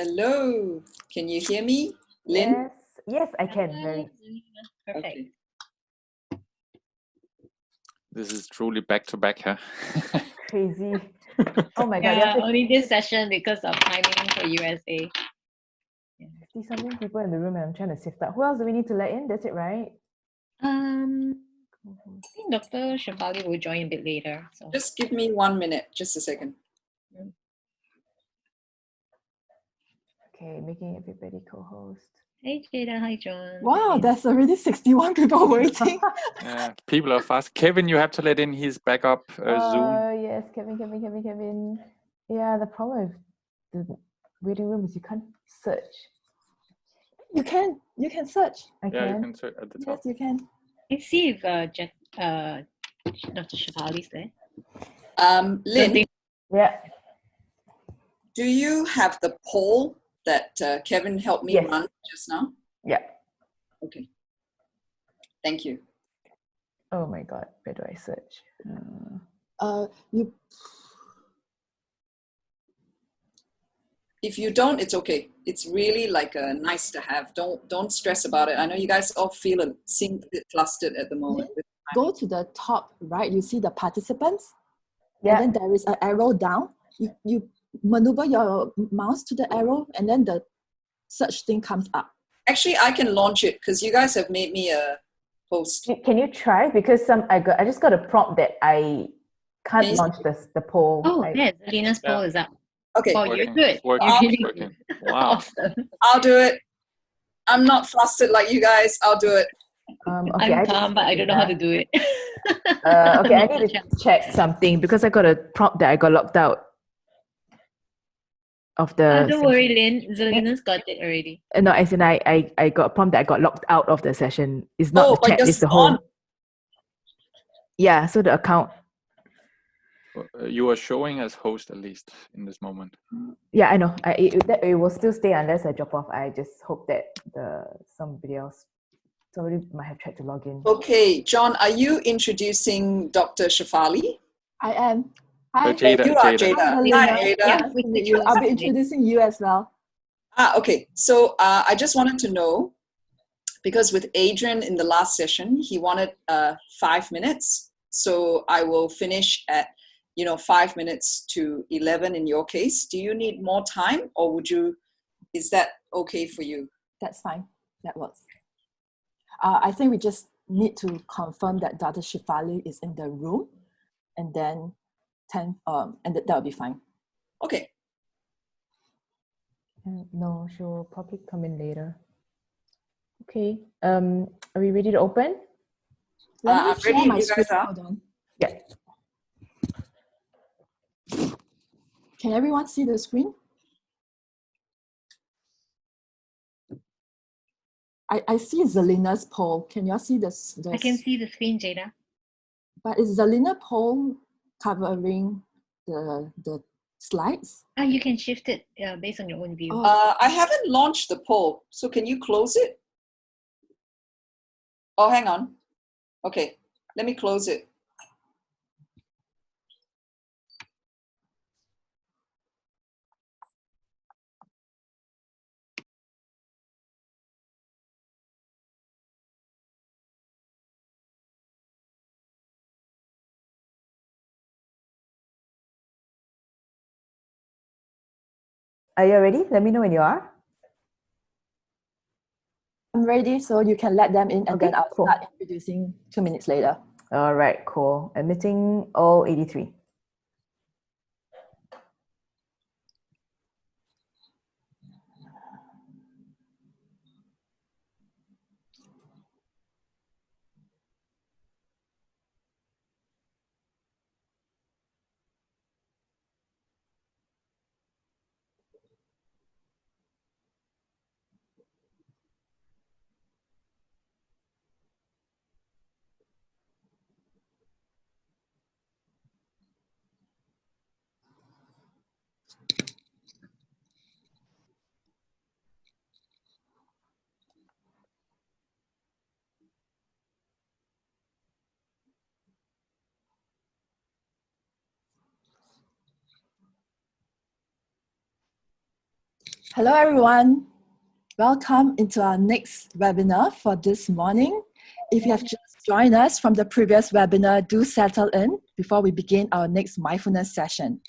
Hello, can you hear me, Lynn? Yes, I can. Very Perfect. Okay. This is truly back to back, huh? crazy. Oh my God! Yeah, only this session because of timing for USA. See something people in the room, and I'm trying to sift out. Who else do we need to let in? That's it, right? I think Dr. Shefali will join a bit later. So Just give me 1 minute, just a second. Okay, making everybody co-host. hey Jada, hi John. Wow, there's already 61 people waiting. People are fast. Kevin, you have to let in his backup Zoom. Yes, Kevin. Yeah, the problem with the waiting room is you can't search. You can search. I Yeah, you can. can search at the Yes, top. you can. Let's see if Dr. Shefali's there. Lynn, Yeah. do you have the poll that Kevin helped me Yes. run just now? Yeah. Okay. Thank you. Oh my God, where do I search? You If you don't, it's okay. It's really like a nice to have. Don't stress about it. I know you guys all feel a bit flustered at the moment. go to the top right. You see the participants, Yeah. and then there is an arrow down. You maneuver your mouse to the arrow, and then the search thing comes up. Actually, I can launch it because you guys have made me a host. Can you try? Because I just got a prompt that I can't Can you launch the poll. Oh, yes, Alina's poll is up. Okay, Oh, Working. you're good. It's working. You're It's really working. good. Wow. Awesome. I'll do it. I'm not flustered like you guys. I'll do it. Okay, I'm calm, but I don't know how to do it. Okay, I need to check something because I got a prompt that I got locked out of the. Don't worry, Lynn. Zelina's got it already. No, as in I got a prompt that I got locked out of the session. It's not the but chat, you're it's the still whole. on. Yeah, so the account. You are showing as host at least in this moment. Yeah, I know. It will still stay unless I drop off. I just hope that somebody might have tried to log in. Okay, John, are you introducing Dr. Shefali? I am. Hi. Jada, You are Jada. Jada. Hi, Hi, Helena. Jada. Yeah, Nice we to meet can you. I'll be translate. introducing you as well. Okay. So I just wanted to know, because with Adrian in the last session, he wanted 5 minutes. So I will finish at 5 minutes to 11 in your case. Do you need more time, or is that okay for you? That's fine. That works. I think we just need to confirm that Dr. Shefali is in the room, and then that'll be fine. Okay. No, she'll probably come in later. Okay. Are we ready to open? Let me I'm share ready my if you guys screen. are. Hold on. Yeah. Can everyone see the screen? I see Zelina's poll. Can you all see this? I can see the screen, Jada. But is Zelina poll covering the slides? You can shift it based on your own view. I haven't launched the poll, so can you close it? Oh, hang on. Okay, let me close it. Are you ready? Let me know when you are. I'm ready, so you can let them in, and Okay, then I'll cool. start introducing 2 minutes later. All right, cool. Admitting all 83. Hello, everyone. Welcome into our next webinar for this morning. If you have just joined us from the previous webinar, do settle in before we begin our next mindfulness session.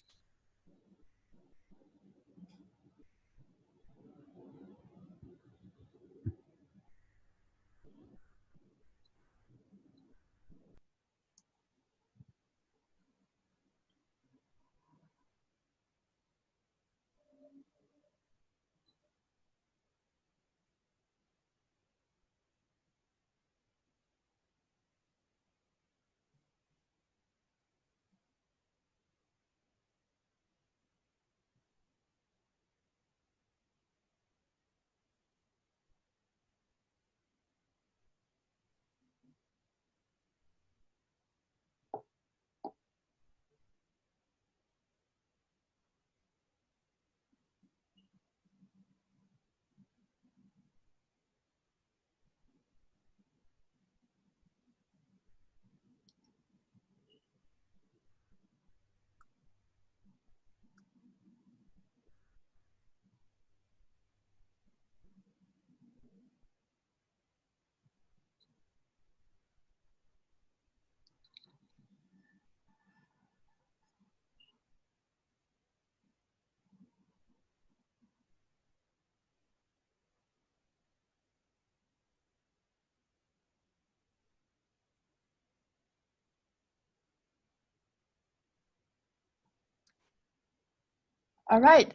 All right.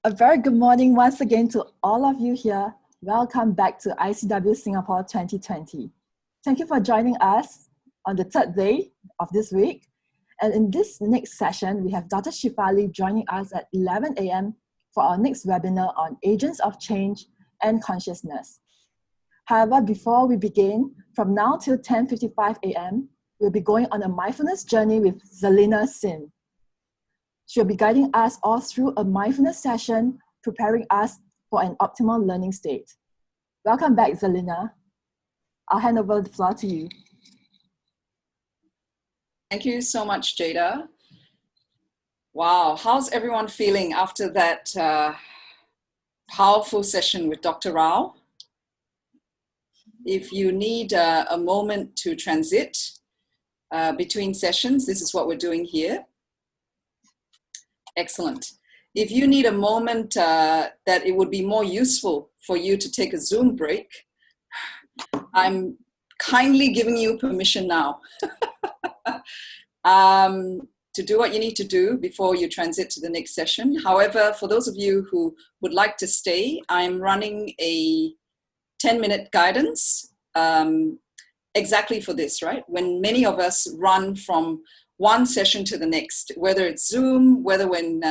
A very good morning once again to all of you here. Welcome back to ICW Singapore 2020. Thank you for joining us on the third day of this week. And in this next session, we have Dr. Shefali joining us at 11 a.m. for our next webinar on agents of change and consciousness. However, before we begin, from now till 10:55 a.m., we'll be going on a mindfulness journey with Zelina Sim. She'll be guiding us all through a mindfulness session, preparing us for an optimal learning state. Welcome back, Zelina. I'll hand over the floor to you. Thank you so much, Jada. Wow, how's everyone feeling after that powerful session with Dr. Rao? If you need a moment to transit between sessions, this is what we're doing here. Excellent. If you need a moment that it would be more useful for you to take a Zoom break, I'm kindly giving you permission now to do what you need to do before you transit to the next session. However, for those of you who would like to stay, I'm running a 10-minute guidance exactly for this, right? When many of us run from one session to the next, whether it's Zoom, whether when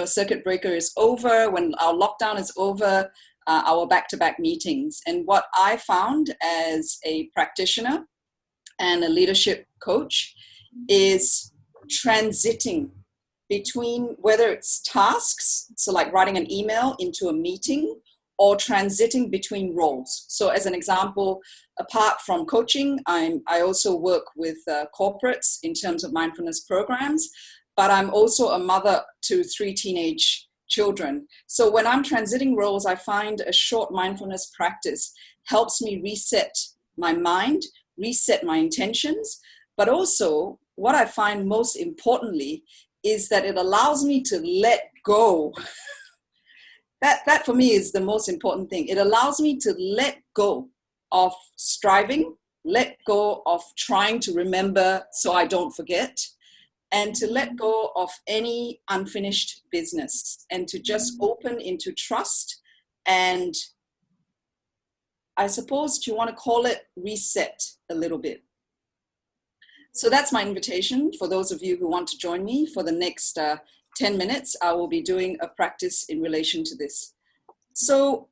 circuit breaker is over, when our lockdown is over, our back-to-back meetings. And what I found as a practitioner and a leadership coach is transiting between whether it's tasks, so like writing an email into a meeting, or transiting between roles. So as an example, apart from coaching, I also work with corporates in terms of mindfulness programs, but I'm also a mother to 3 teenage children. So when I'm transiting roles, I find a short mindfulness practice helps me reset my mind, reset my intentions, but also what I find most importantly is that it allows me to let go. That for me is the most important thing. It allows me to let go of striving, let go of trying to remember so I don't forget, and to let go of any unfinished business and to just open into trust. And I suppose you want to call it reset a little bit. So that's my invitation for those of you who want to join me for the next 10 minutes. I will be doing a practice in relation to this. So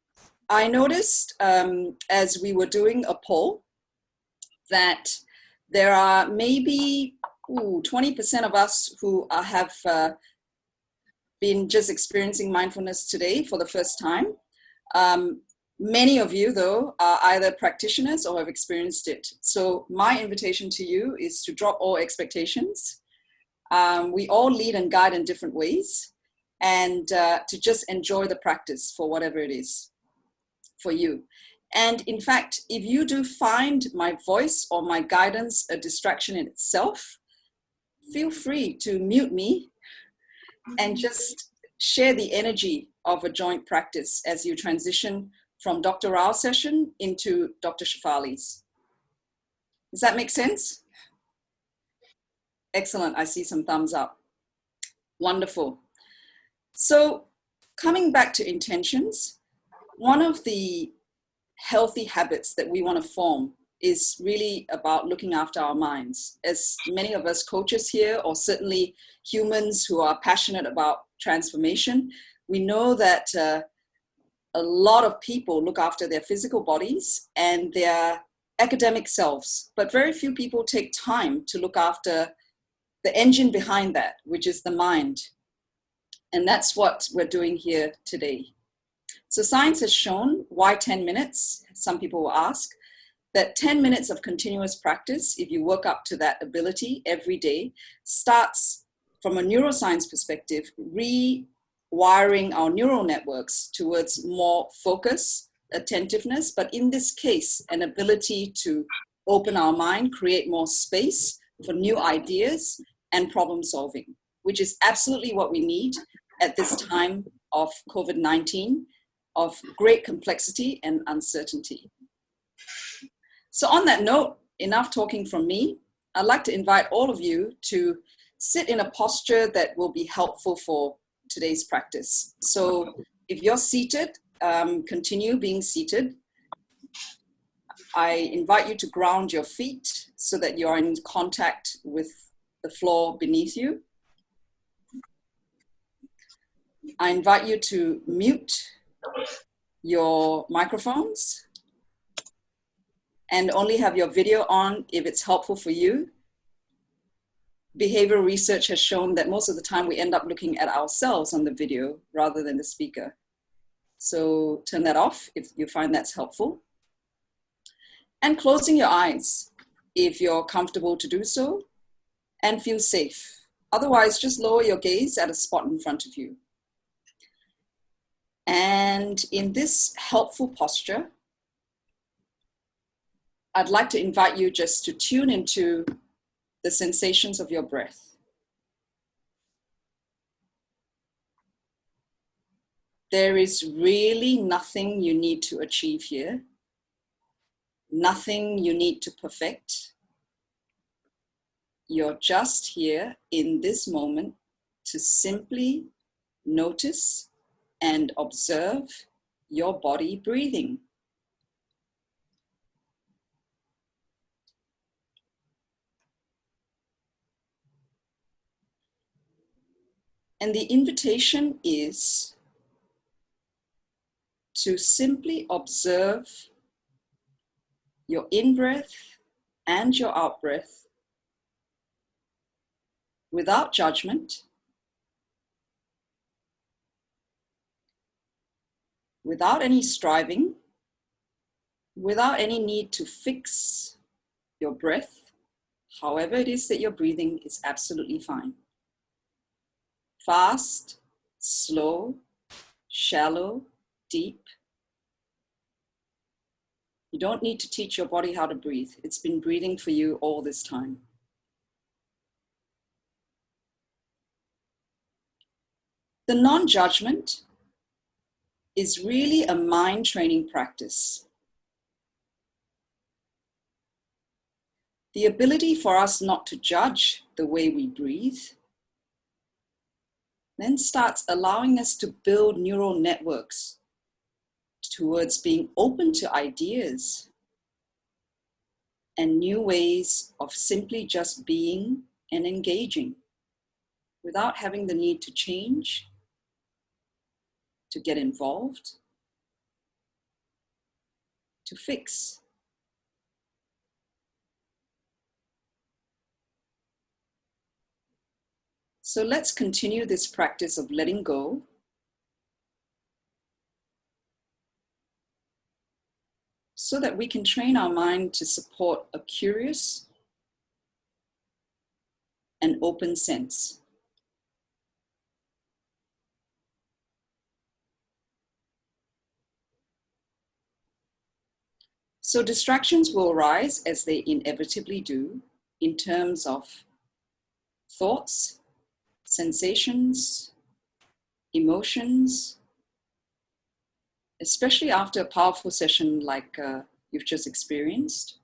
I noticed as we were doing a poll that there are maybe 20% of us who have been just experiencing mindfulness today for the first time. Many of you, though, are either practitioners or have experienced it. So my invitation to you is to drop all expectations. We all lead and guide in different ways. and to just enjoy the practice for whatever it is for you. And in fact, if you do find my voice or my guidance a distraction in itself, feel free to mute me and just share the energy of a joint practice as you transition from Dr. Rao's session into Dr. Shefali's. Does that make sense? Excellent. I see some thumbs up. Wonderful. So coming back to intentions, one of the healthy habits that we want to form is really about looking after our minds. As many of us coaches here, or certainly humans who are passionate about transformation, we know that a lot of people look after their physical bodies and their academic selves, but very few people take time to look after the engine behind that, which is the mind. And that's what we're doing here today. So science has shown why 10 minutes, some people will ask, that 10 minutes of continuous practice, if you work up to that ability every day, starts from a neuroscience perspective, rewiring our neural networks towards more focus, attentiveness, but in this case, an ability to open our mind, create more space for new ideas and problem solving, which is absolutely what we need at this time of COVID-19, of great complexity and uncertainty. So on that note, enough talking from me. I'd like to invite all of you to sit in a posture that will be helpful for today's practice. So if you're seated, continue being seated. I invite you to ground your feet so that you're in contact with the floor beneath you. I invite you to mute your microphones and only have your video on if it's helpful for you. Behavioral research has shown that most of the time we end up looking at ourselves on the video rather than the speaker. So turn that off if you find that's helpful. And closing your eyes if you're comfortable to do so, and feel safe. Otherwise, just lower your gaze at a spot in front of you. And in this helpful posture, I'd like to invite you just to tune into the sensations of your breath. There is really nothing you need to achieve here, nothing you need to perfect. You're just here in this moment to simply notice and observe your body breathing. And the invitation is to simply observe your in-breath and your out-breath without judgment, without any striving, without any need to fix your breath. However it is that you're breathing is absolutely fine. Fast, slow, shallow, deep. You don't need to teach your body how to breathe. It's been breathing for you all this time. The non-judgment is really a mind training practice. The ability for us not to judge the way we breathe then starts allowing us to build neural networks towards being open to ideas and new ways of simply just being and engaging without having the need to change, to get involved, to fix. So let's continue this practice of letting go so that we can train our mind to support a curious and open sense. So distractions will arise, as they inevitably do, in terms of thoughts, sensations, emotions, especially after a powerful session like you've just experienced.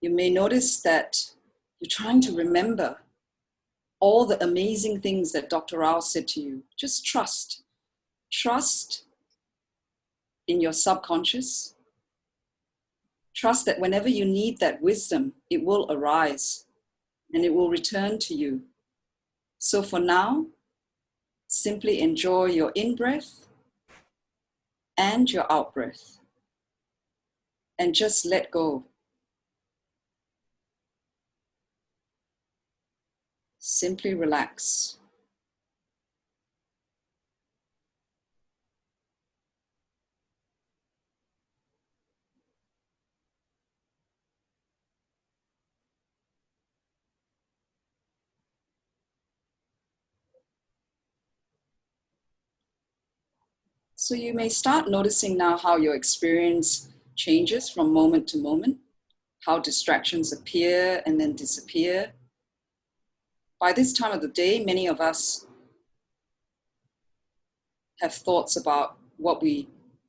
You may notice that you're trying to remember all the amazing things that Dr. Rao said to you. Just trust. Trust in your subconscious. Trust that whenever you need that wisdom, it will arise and it will return to you. So for now, simply enjoy your in-breath and your out-breath and just let go. Simply relax. So you may start noticing now how your experience changes from moment to moment, how distractions appear and then disappear. By this time of the day, many of us have thoughts about what we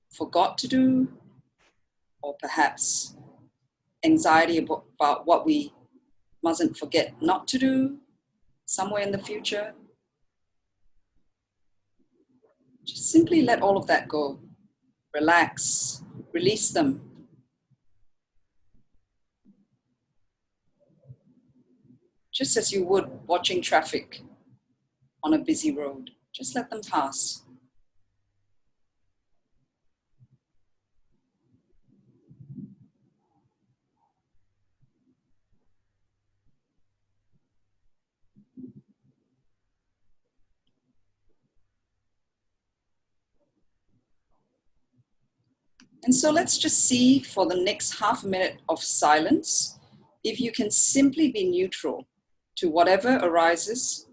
forgot to do, or perhaps anxiety about what we mustn't forget not to do somewhere in the future. Just simply let all of that go. Relax, release them. Just as you would watching traffic on a busy road. Just let them pass. And so let's just see for the next half a minute of silence, if you can simply be neutral to whatever arises,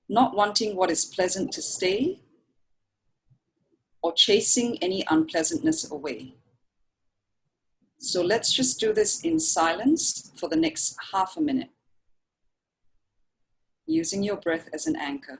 not wanting what is pleasant to stay or chasing any unpleasantness away. So let's just do this in silence for the next half a minute, using your breath as an anchor.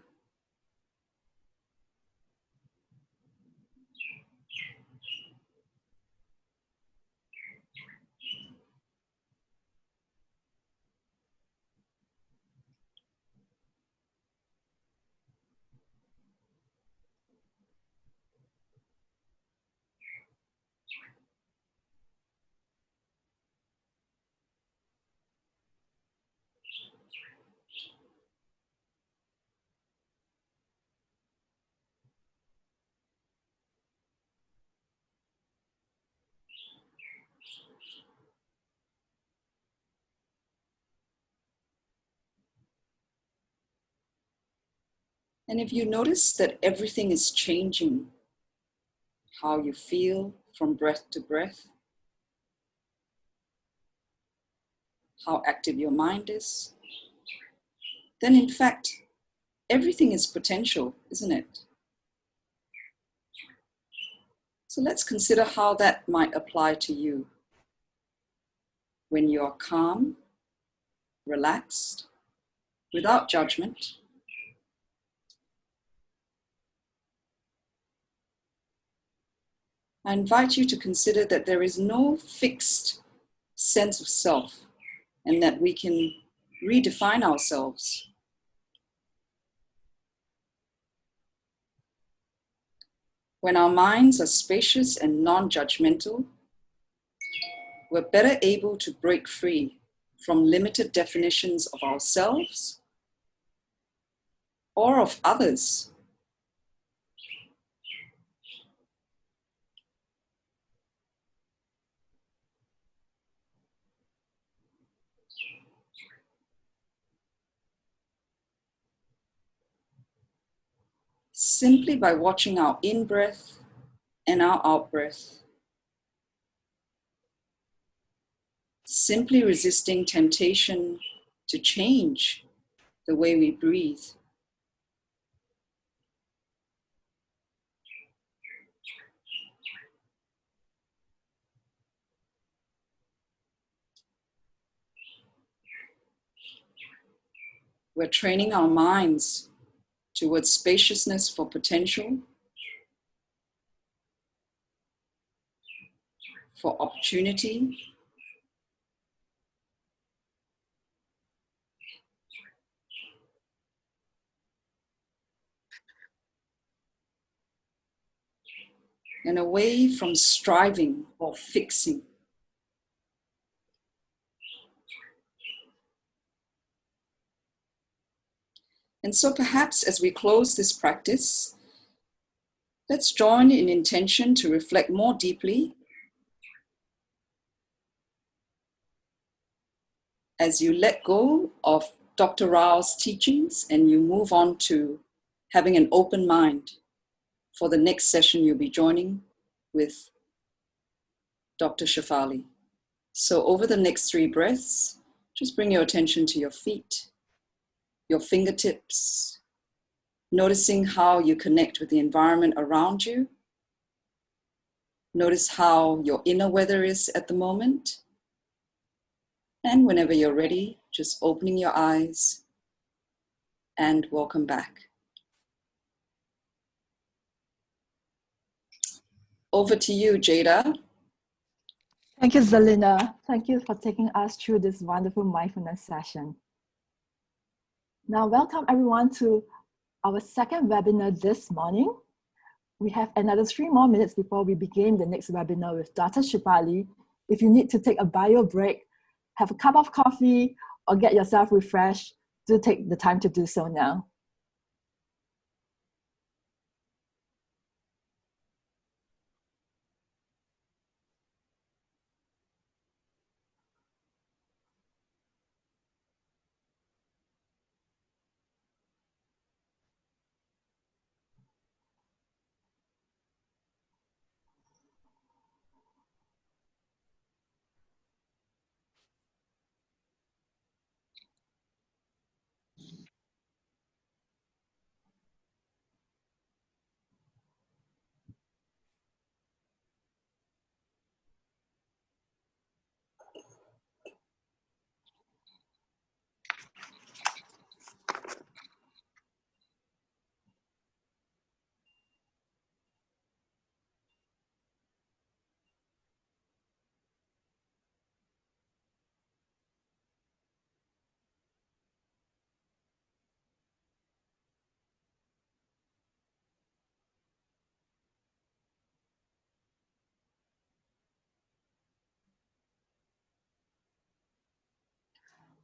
And if you notice that everything is changing, how you feel from breath to breath, how active your mind is, then in fact, everything is potential, isn't it? So let's consider how that might apply to you when you're calm, relaxed, without judgment. I invite you to consider that there is no fixed sense of self and that we can redefine ourselves. When our minds are spacious and non-judgmental, we're better able to break free from limited definitions of ourselves or of others. Simply by watching our in-breath and our out-breath. Simply resisting temptation to change the way we breathe. we're training our minds towards spaciousness for potential, for opportunity, and away from striving or fixing. And so perhaps as we close this practice, let's join in intention to reflect more deeply as you let go of Dr. Rao's teachings and you move on to having an open mind for the next session you'll be joining with Dr. Shefali. So over the next 3 breaths, just bring your attention to your feet, your fingertips, noticing how you connect with the environment around you. Notice how your inner weather is at the moment. And whenever you're ready, just opening your eyes and welcome back. Over to you, Jada. Thank you, Zelina. Thank you for taking us through this wonderful mindfulness session. Now, welcome everyone to our second webinar this morning. We have another 3 more minutes before we begin the next webinar with Dr. Shefali. If you need to take a bio break, have a cup of coffee, or get yourself refreshed, do take the time to do so now.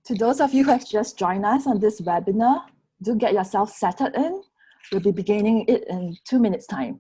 To those of you who have just joined us on this webinar, do get yourself settled in. We'll be beginning it in 2 minutes' time.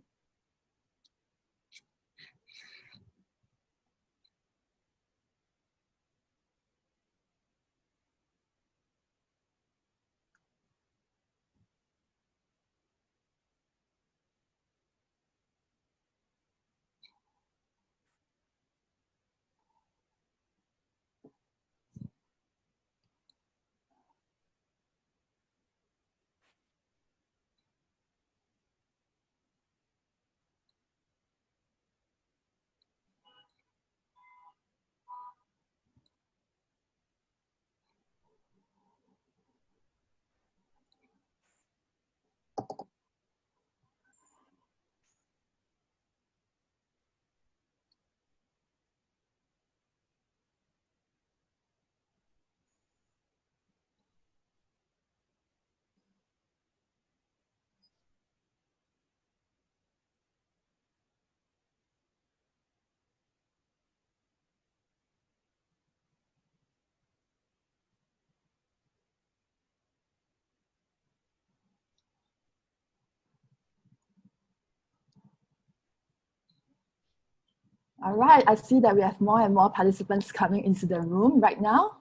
All right, I see that we have more and more participants coming into the room right now.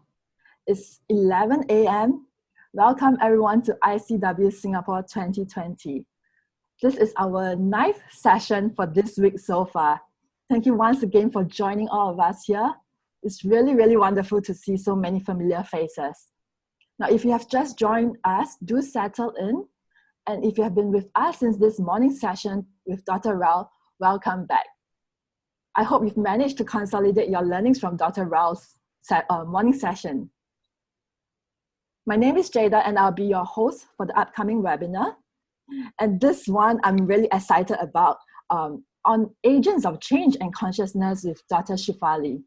It's 11 a.m. Welcome everyone to ICW Singapore 2020. This is our 9th session for this week so far. Thank you once again for joining all of us here. It's really, really wonderful to see so many familiar faces. Now, if you have just joined us, do settle in. And if you have been with us since this morning session with Dr. Rao, welcome back. I hope you've managed to consolidate your learnings from Dr. Rao's morning session. My name is Jada and I'll be your host for the upcoming webinar. And this one I'm really excited about, on agents of change and consciousness with Dr. Shefali.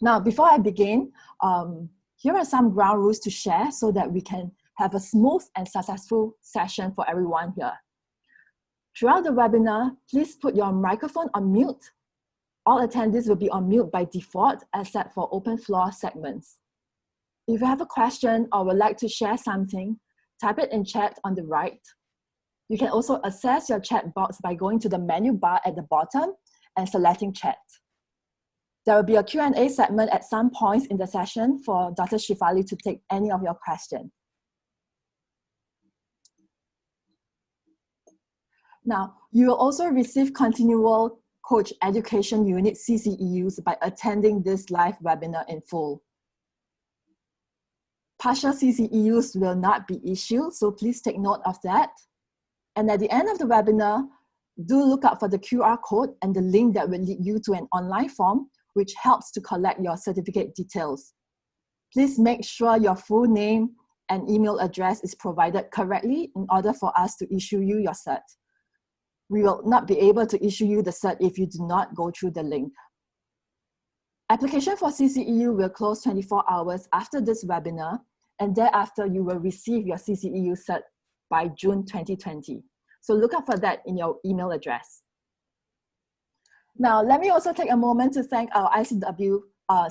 Now, before I begin, here are some ground rules to share so that we can have a smooth and successful session for everyone here. Throughout the webinar, please put your microphone on mute. All attendees will be on mute by default, except for open floor segments. If you have a question or would like to share something, type it in chat on the right. You can also access your chat box by going to the menu bar at the bottom and selecting chat. There will be a Q&A segment at some points in the session for Dr. Shefali to take any of your questions. Now, you will also receive continual coach education unit CCEUs by attending this live webinar in full. Partial CCEUs will not be issued, so please take note of that. And at the end of the webinar, do look out for the QR code and the link that will lead you to an online form, which helps to collect your certificate details. Please make sure your full name and email address is provided correctly in order for us to issue you your cert. We will not be able to issue you the cert if you do not go through the link. Application for CCEU will close 24 hours after this webinar, and thereafter you will receive your CCEU cert by June 2020. So look out for that in your email address. Now, let me also take a moment to thank our ICW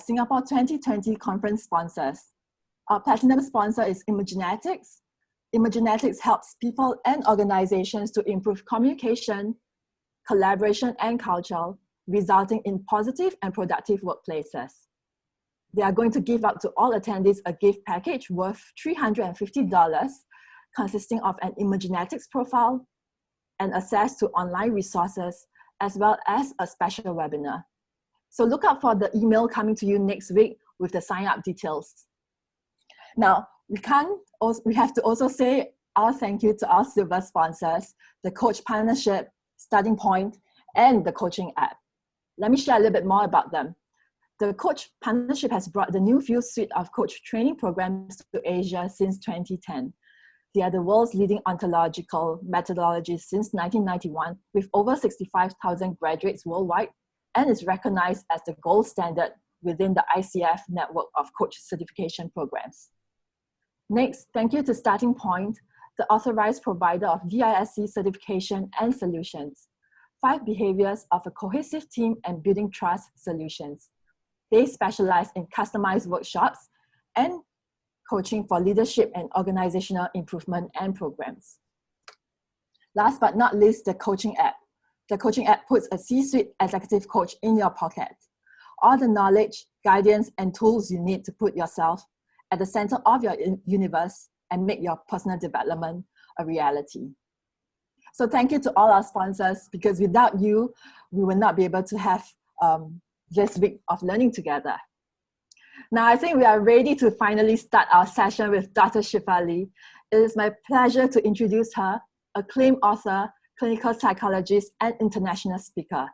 Singapore 2020 conference sponsors. Our platinum sponsor is Imagenetics. Imagenetics helps people and organizations to improve communication, collaboration, and culture, resulting in positive and productive workplaces. They are going to give out to all attendees a gift package worth $350, consisting of an Imagenetics profile and access to online resources, as well as a special webinar. So look out for the email coming to you next week with the sign-up details. Now, we have to also say our thank you to our silver sponsors, the Coach Partnership, Starting Point, and the Coaching app. Let me share a little bit more about them. The Coach Partnership has brought the new Fuse suite of coach training programs to Asia since 2010. They are the world's leading ontological methodologies since 1991, with over 65,000 graduates worldwide, and is recognized as the gold standard within the ICF network of coach certification programs. Next, thank you to Starting Point, the authorized provider of VISC certification and solutions. 5 behaviors of a cohesive team and building trust solutions. They specialize in customized workshops and coaching for leadership and organizational improvement and programs. Last but not least, the Coaching app. The Coaching app puts a C-suite executive coach in your pocket. All the knowledge, guidance, and tools you need to put yourself at the center of your universe and make your personal development a reality. So thank you to all our sponsors, because without you, we will not be able to have this week of learning together. Now, I think we are ready to finally start our session with Dr. Shefali. It is my pleasure to introduce her, acclaimed author, clinical psychologist, and international speaker.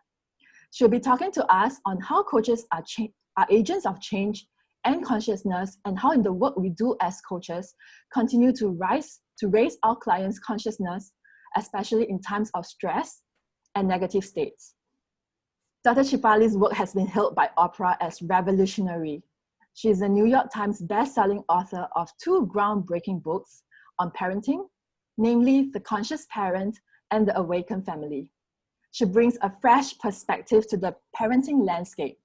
She'll be talking to us on how coaches are agents of change and consciousness, and how in the work we do as coaches continue to raise our clients' consciousness, especially in times of stress and negative states. Dr. Shefali's work has been hailed by Oprah as revolutionary. She is a New York Times best-selling author of 2 groundbreaking books on parenting, namely The Conscious Parent and The Awakened Family. She brings a fresh perspective to the parenting landscape.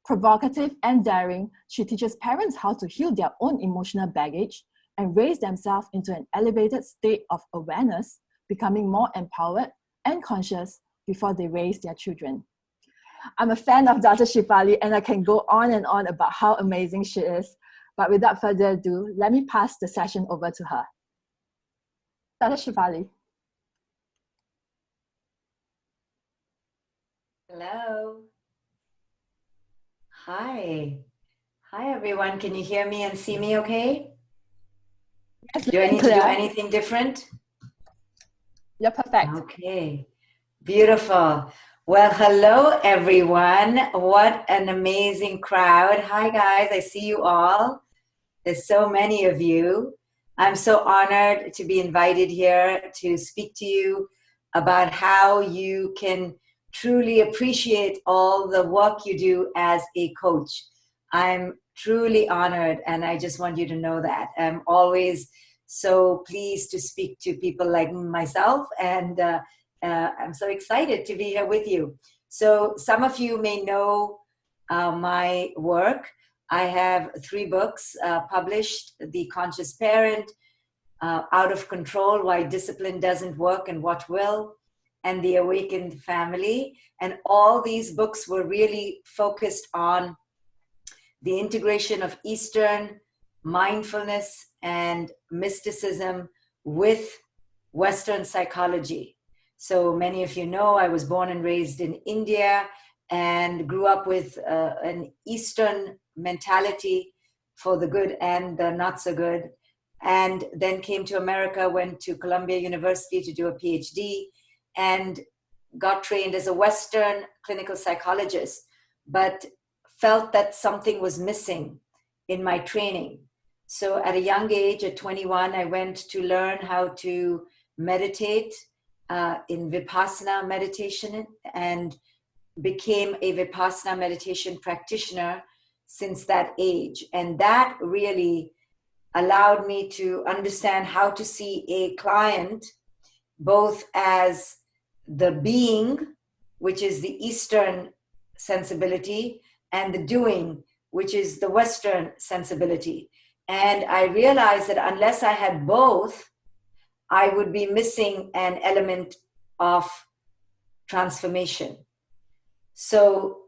Provocative and daring, she teaches parents how to heal their own emotional baggage and raise themselves into an elevated state of awareness, becoming more empowered and conscious before they raise their children. I'm a fan of Dr. Shefali, and I can go on and on about how amazing she is. But without further ado, let me pass the session over to her. Dr. Shefali. Hello. Hi. Hi, everyone. Can you hear me and see me okay? Yes, Do I need to do anything different? You're perfect. Okay. Beautiful. Well, hello, everyone. What an amazing crowd. Hi, guys. I see you all. There's so many of you. I'm so honored to be invited here to speak to you about how you can truly appreciate all the work you do as a coach. I'm truly honored, and I just want you to know that. I'm always so pleased to speak to people like myself, and I'm so excited to be here with you. So some of you may know my work. I have 3 books published: The Conscious Parent, Out of Control, Why Discipline Doesn't Work and What Will, and The Awakened Family. And all these books were really focused on the integration of Eastern mindfulness and mysticism with Western psychology. So many of you know I was born and raised in India and grew up with an Eastern mentality for the good and the not so good. And then came to America, went to Columbia University to do a PhD, and got trained as a Western clinical psychologist, but felt that something was missing in my training. So at a young age, at 21, I went to learn how to meditate in Vipassana meditation, and became a Vipassana meditation practitioner since that age. And that really allowed me to understand how to see a client both as the being, which is the Eastern sensibility, and the doing, which is the Western sensibility. And I realized that unless I had both, I would be missing an element of transformation. So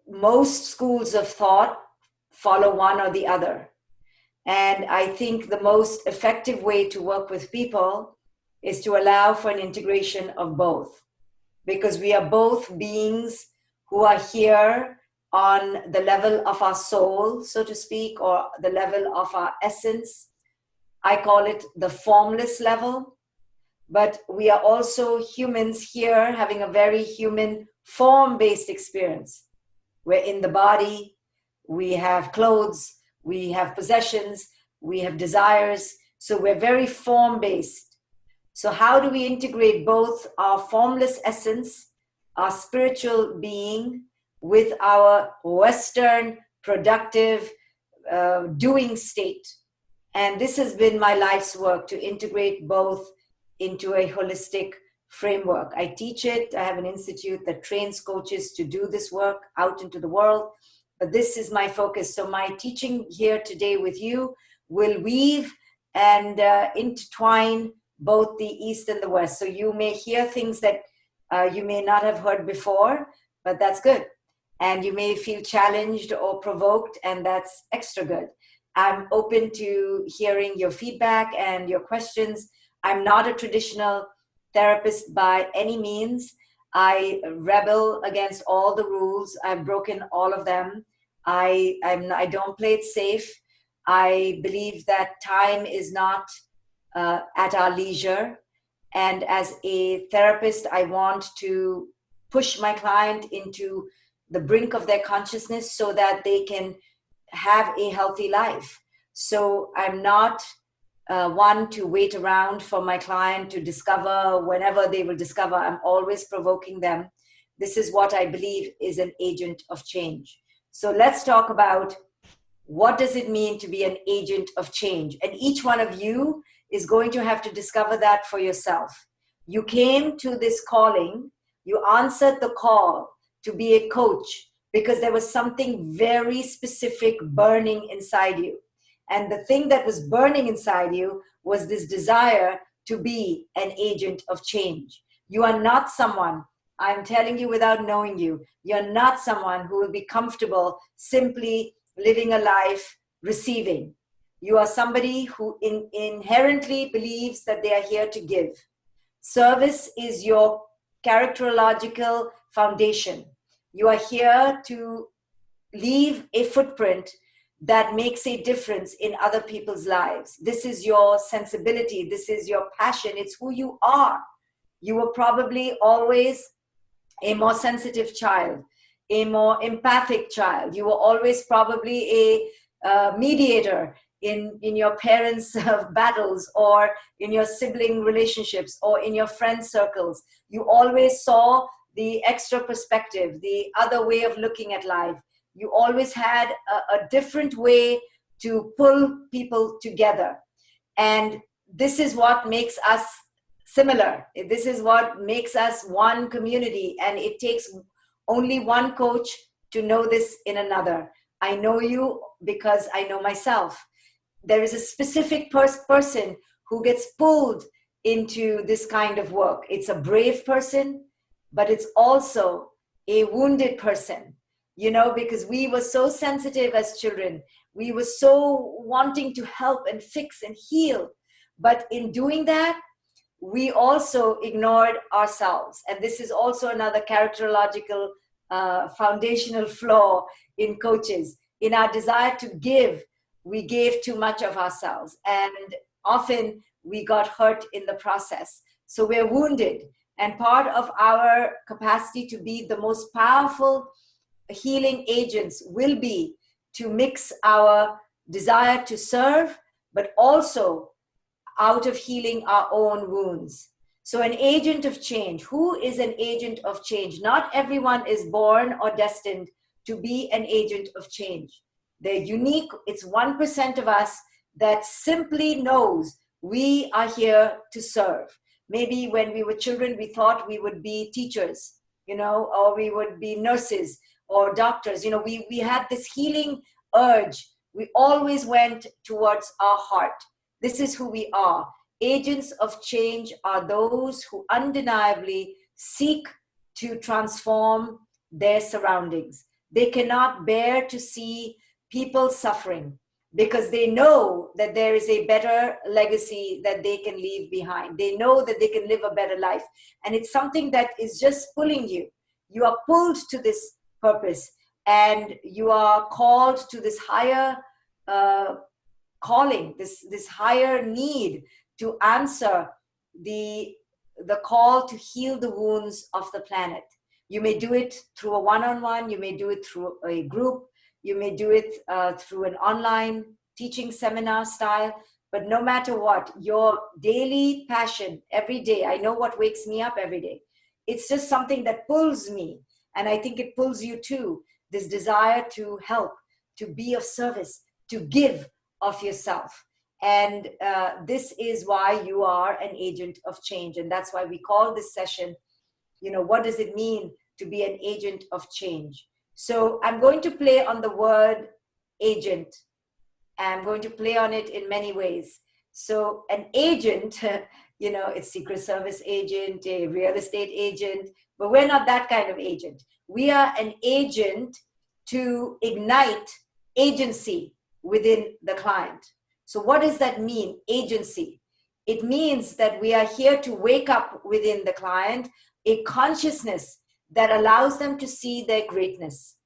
most schools of thought follow one or the other. And I think the most effective way to work with people is to allow for an integration of both, because we are both beings who are here on the level of our soul, so to speak, or the level of our essence. I call it the formless level, but we are also humans here having a very human form-based experience. We're in the body, we have clothes, we have possessions, we have desires, so we're very form-based. So how do we integrate both our formless essence, our spiritual being, with our Western productive doing state? And this has been my life's work, to integrate both into a holistic framework. I teach it. I have an institute that trains coaches to do this work out into the world. But this is my focus. So my teaching here today with you will weave and intertwine both the East and the West. So you may hear things that you may not have heard before, but that's good. And you may feel challenged or provoked, and that's extra good. I'm open to hearing your feedback and your questions. I'm not a traditional therapist by any means. I rebel against all the rules. I've broken all of them. I don't play it safe. I believe that time is not at our leisure. And as a therapist, I want to push my client into the brink of their consciousness so that they can have a healthy life. So I'm not one to wait around for my client to discover whenever they will discover. I'm always provoking them. This is what I believe is an agent of change. So let's talk about what does it mean to be an agent of change? And each one of you is going to have to discover that for yourself. You came to this calling, you answered the call to be a coach because there was something very specific burning inside you. And the thing that was burning inside you was this desire to be an agent of change. You are not someone, I'm telling you without knowing you, you're not someone who will be comfortable simply living a life receiving. You are somebody who inherently believes that they are here to give. Service is your characterological foundation. You are here to leave a footprint that makes a difference in other people's lives. This is your sensibility. This is your passion. It's who you are. You were probably always a more sensitive child, a more empathic child. You were always probably mediator in your parents' battles, or in your sibling relationships, or in your friend circles. You always saw the extra perspective, the other way of looking at life. You always had a different way to pull people together. And this is what makes us similar. This is what makes us one community. And it takes only one coach to know this in another. I know you because I know myself. There is a specific person who gets pulled into this kind of work. It's a brave person, but it's also a wounded person, you know, because we were so sensitive as children. We were so wanting to help and fix and heal. But in doing that, we also ignored ourselves. And this is also another characterological foundational flaw in coaches. In our desire to give, we gave too much of ourselves. And often we got hurt in the process. So we're wounded. And part of our capacity to be the most powerful healing agents will be to mix our desire to serve, but also out of healing our own wounds. So an agent of change. Who is an agent of change? Not everyone is born or destined to be an agent of change. They're unique. It's 1% of us that simply knows we are here to serve. Maybe when we were children, we thought we would be teachers, you know, or we would be nurses or doctors. You know, we had this healing urge. We always went towards our heart. This is who we are. Agents of change are those who undeniably seek to transform their surroundings. They cannot bear to see people suffering because they know that there is a better legacy that they can leave behind. They know that they can live a better life. And it's something that is just pulling you. You are pulled to this purpose, and you are called to this higher calling, this higher need to answer the call to heal the wounds of the planet. You may do it through a one-on-one, you may do it through a group, you may do it through an online teaching seminar style, but no matter what, your daily passion every day, I know what wakes me up every day. It's just something that pulls me, and I think it pulls you too, this desire to help, to be of service, to give of yourself. And this is why you are an agent of change. And that's why we call this session, you know, what does it mean to be an agent of change? So I'm going to play on the word agent. I'm going to play on it in many ways. So an agent, you know, it's Secret Service agent, a real estate agent, but we're not that kind of agent. We are an agent to ignite agency within the client. So what does that mean, agency? It means that we are here to wake up within the client a consciousness that allows them to see their greatness.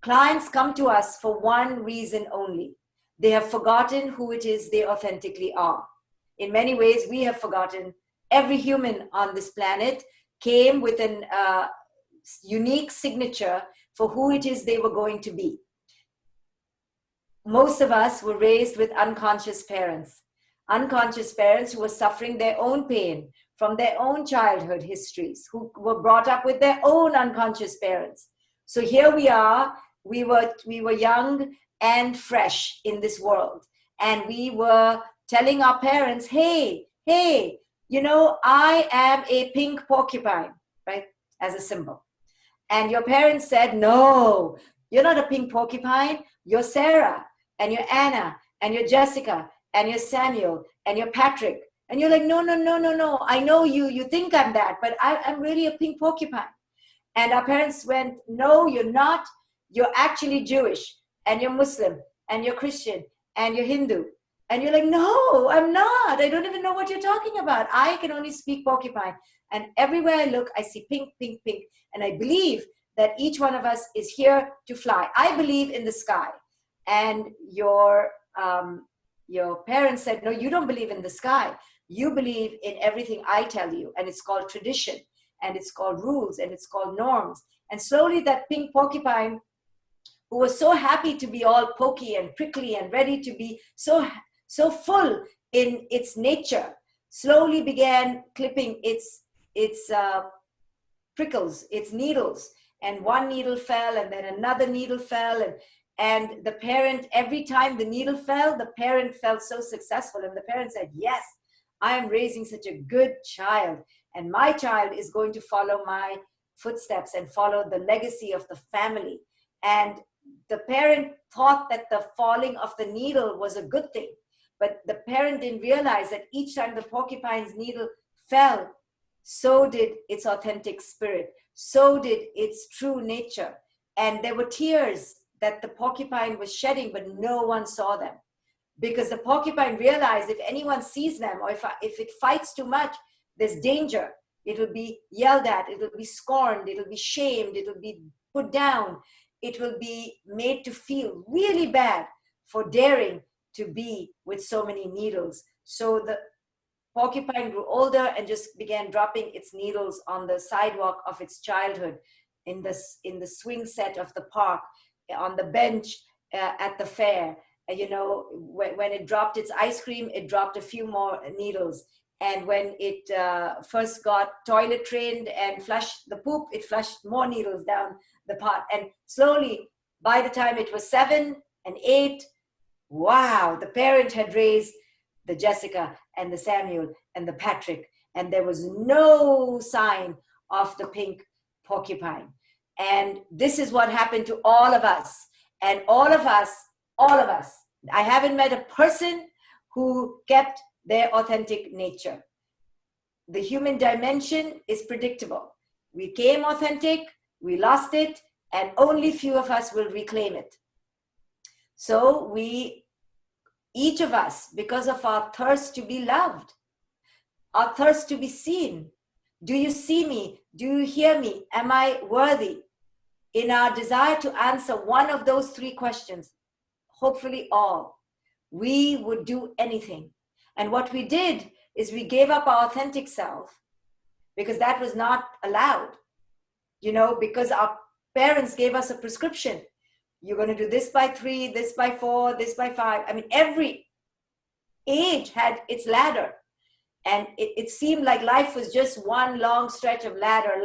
Clients come to us for one reason only. They have forgotten who it is they authentically are. In many ways, we have forgotten. Every human on this planet came with an unique signature for who it is they were going to be. Most of us were raised with unconscious parents who were suffering their own pain from their own childhood histories, who were brought up with their own unconscious parents. So here we are, we were young and fresh in this world. And we were telling our parents, hey, you know, I am a pink porcupine, right? As a symbol. And your parents said, no, you're not a pink porcupine, you're Sarah, and you're Anna, and you're Jessica, and you're Samuel, and you're Patrick. And you're like, no, I know you think I'm that, but I'm really a pink porcupine. And our parents went, no, you're not. You're actually Jewish, and you're Muslim, and you're Christian, and you're Hindu. And you're like, no, I'm not. I don't even know what you're talking about. I can only speak porcupine. And everywhere I look, I see pink, pink, pink. And I believe that each one of us is here to fly. I believe in the sky. And your parents said, no, you don't believe in the sky. You believe in everything I tell you. And it's called tradition. And it's called rules. And it's called norms. And slowly that pink porcupine who was so happy to be all pokey and prickly and ready to be so full in its nature, slowly began clipping its prickles, its needles, and one needle fell and then another needle fell, and the parent, every time the needle fell, the parent felt so successful, and the parent said, yes, I am raising such a good child, and my child is going to follow my footsteps and follow the legacy of the family. And the parent thought that the falling of the needle was a good thing, but the parent didn't realize that each time the porcupine's needle fell, so did its authentic spirit, so did its true nature. And there were tears that the porcupine was shedding, but no one saw them. Because the porcupine realized if anyone sees them, or if it fights too much, there's danger. It will be yelled at, it will be scorned, it will be shamed, it will be put down. It will be made to feel really bad for daring to be with so many needles. So the porcupine grew older and just began dropping its needles on the sidewalk of its childhood, in the swing set of the park, on the bench at the fair. You know, when it dropped its ice cream, it dropped a few more needles. And when it first got toilet trained and flushed the poop, it flushed more needles down the pot. And slowly, by the time it was 7 and 8, wow, the parent had raised the Jessica and the Samuel and the Patrick, and there was no sign of the pink porcupine. And this is what happened to all of us. And all of us, I haven't met a person who kept their authentic nature. The human dimension is predictable. We came authentic, we lost it, and only few of us will reclaim it. So each of us, because of our thirst to be loved, our thirst to be seen, do you see me? Do you hear me? Am I worthy? In our desire to answer one of those 3 questions, hopefully all, we would do anything. And what we did is we gave up our authentic self, because that was not allowed, you know, because our parents gave us a prescription. You're going to do this by 3, this by 4, this by 5. I mean, every age had its ladder. And it seemed like life was just one long stretch of ladder,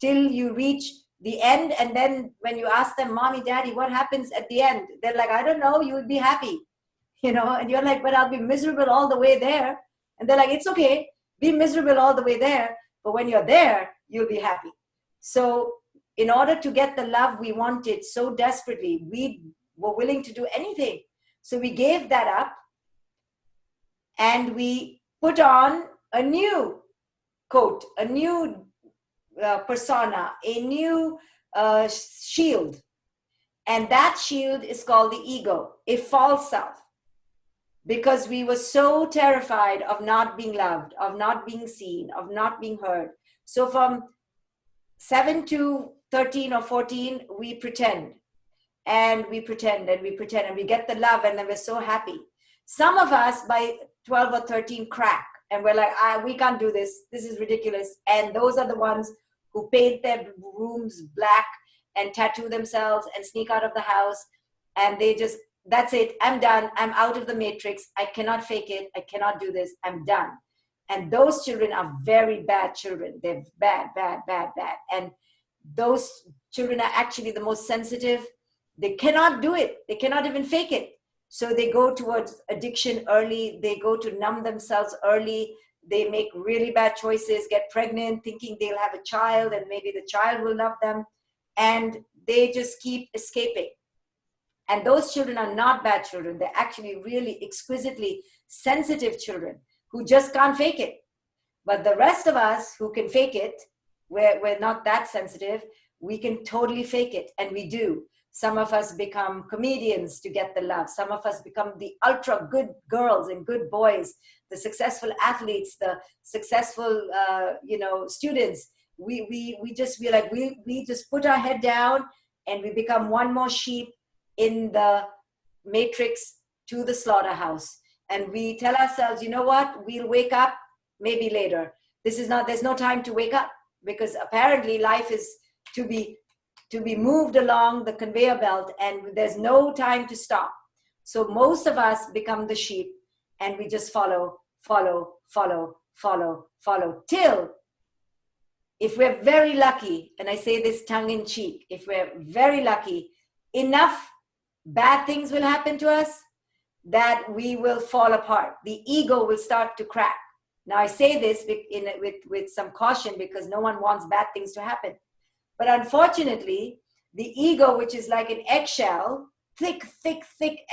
till you reach the end. And then when you ask them, mommy, daddy, what happens at the end? They're like, I don't know, you will be happy. You know, and you're like, but I'll be miserable all the way there. And they're like, it's okay, be miserable all the way there, but when you're there, you'll be happy. So in order to get the love we wanted so desperately, we were willing to do anything. So we gave that up, and we put on a new coat, a new persona, a new shield. And that shield is called the ego, a false self. Because we were so terrified of not being loved, of not being seen, of not being heard. So from 7 to 13 or 14, we pretend. And we pretend and we pretend and we get the love, and then we're so happy. Some of us by 12 or 13 crack, and we're like, we can't do this. This is ridiculous. And those are the ones who paint their rooms black and tattoo themselves and sneak out of the house. And they just, that's it. I'm done. I'm out of the matrix. I cannot fake it. I cannot do this. I'm done. And those children are very bad children. They're bad. And those children are actually the most sensitive. They cannot do it. They cannot even fake it. So they go towards addiction early. They go to numb themselves early. They make really bad choices, get pregnant, thinking they'll have a child and maybe the child will love them. And they just keep escaping. And those children are not bad children. They're actually really exquisitely sensitive children who just can't fake it. But the rest of us who can fake it, we're not that sensitive, we can totally fake it. And we do. Some of us become comedians to get the love. Some of us become the ultra good girls and good boys, the successful athletes, the successful, students. We just put our head down and we become one more sheep in the matrix to the slaughterhouse. And we tell ourselves, you know what, we'll wake up maybe later. There's no time to wake up, because apparently life is to to be moved along the conveyor belt, and there's no time to stop. So most of us become the sheep, and we just follow, till, if we're very lucky, and I say this tongue in cheek, if we're very lucky, enough bad things will happen to us that we will fall apart. The ego will start to crack. Now I say this with some caution, because no one wants bad things to happen. But unfortunately, the ego, which is like an eggshell, thick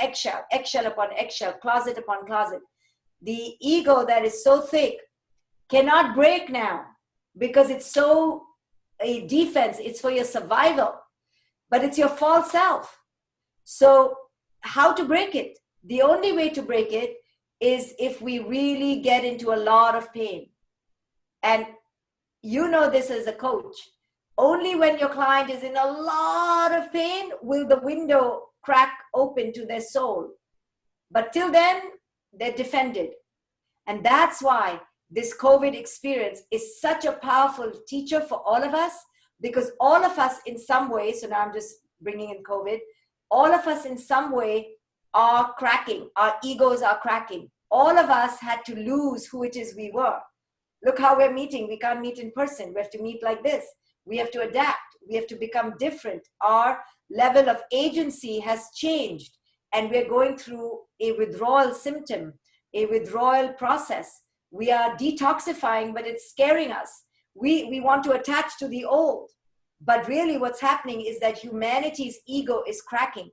eggshell, eggshell upon eggshell, closet upon closet, the ego that is so thick cannot break now, because it's so a defense, it's for your survival, but it's your false self. So how to break it? The only way to break it is if we really get into a lot of pain. And you know this as a coach. Only when your client is in a lot of pain will the window crack open to their soul. But till then, they're defended. And that's why this COVID experience is such a powerful teacher for all of us, because all of us in some way, so now I'm just bringing in COVID, all of us in some way are cracking. Our egos are cracking. All of us had to lose who it is we were. Look how we're meeting. We can't meet in person. We have to meet like this. We have to adapt. We have to become different. Our level of agency has changed, and we're going through a withdrawal symptom, a withdrawal process. We are detoxifying, but it's scaring us. We want to attach to the old. But really what's happening is that humanity's ego is cracking.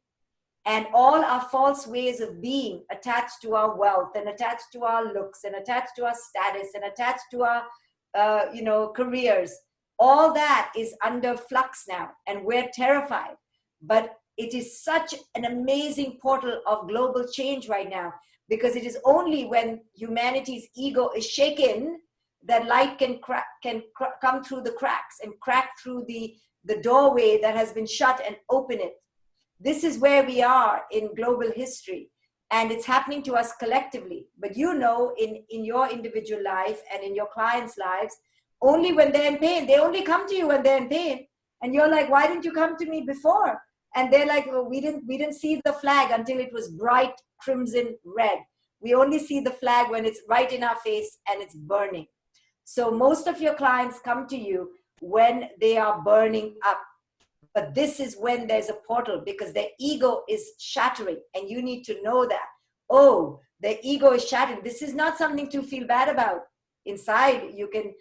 And all our false ways of being, attached to our wealth and attached to our looks and attached to our status and attached to our careers, all that is under flux now, and we're terrified. But it is such an amazing portal of global change right now, because it is only when humanity's ego is shaken that light can come through the cracks and crack through the doorway that has been shut and open it. This is where we are in global history, and it's happening to us collectively. But you know, in your individual life and in your clients' lives, only when they're in pain, they only come to you when they're in pain. And you're like, why didn't you come to me before? And they're like, well, we didn't see the flag until it was bright crimson red. We only see the flag when it's right in our face and it's burning. So most of your clients come to you when they are burning up. But this is when there's a portal, because their ego is shattering, and you need to know that. Oh, their ego is shattering. This is not something to feel bad about. Inside, you can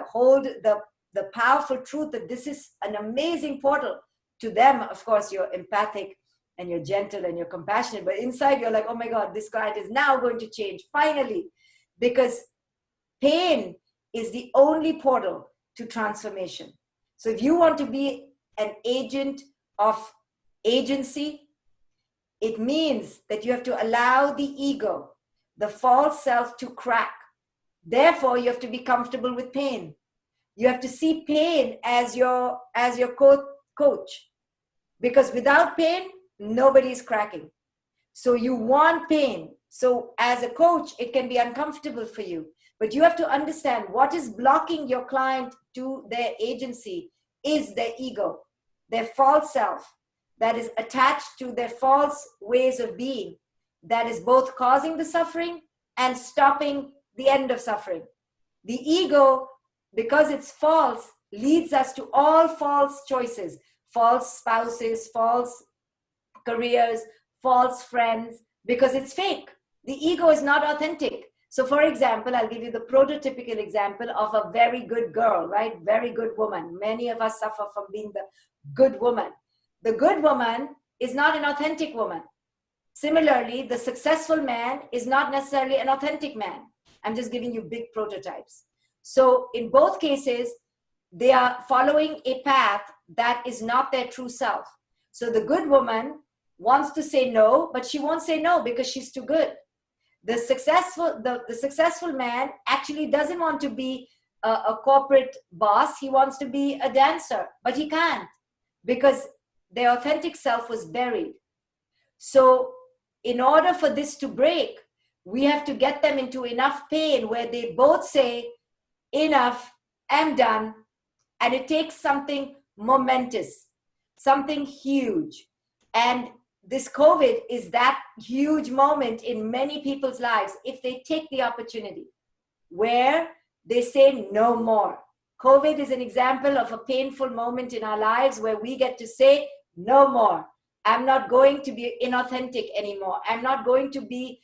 hold the powerful truth that this is an amazing portal. To them, of course, you're empathic and you're gentle and you're compassionate, but inside you're like, oh my God, this client is now going to change, finally. Because pain is the only portal to transformation. So if you want to be an agent of agency, it means that you have to allow the ego, the false self, to crack. Therefore, you have to be comfortable with pain. You have to see pain as your coach. Because without pain, nobody's cracking. So you want pain. So as a coach, it can be uncomfortable for you. But you have to understand what is blocking your client to their agency is their ego, their false self that is attached to their false ways of being, that is both causing the suffering and stopping the end of suffering. The ego, because it's false, leads us to all false choices, false spouses, false careers, false friends, because it's fake. The ego is not authentic. So for example, I'll give you the prototypical example of a very good girl, right? Very good woman. Many of us suffer from being the good woman. The good woman is not an authentic woman. Similarly, the successful man is not necessarily an authentic man. I'm just giving you big prototypes. So in both cases, they are following a path that is not their true self. So the good woman wants to say no, but she won't say no because she's too good. The successful man actually doesn't want to be a corporate boss. He wants to be a dancer, but he can't because their authentic self was buried. So in order for this to break, we have to get them into enough pain where they both say, enough, I'm done. And it takes something momentous, something huge. And this COVID is that huge moment in many people's lives if they take the opportunity where they say no more. COVID is an example of a painful moment in our lives where we get to say no more. I'm not going to be inauthentic anymore. I'm not going to be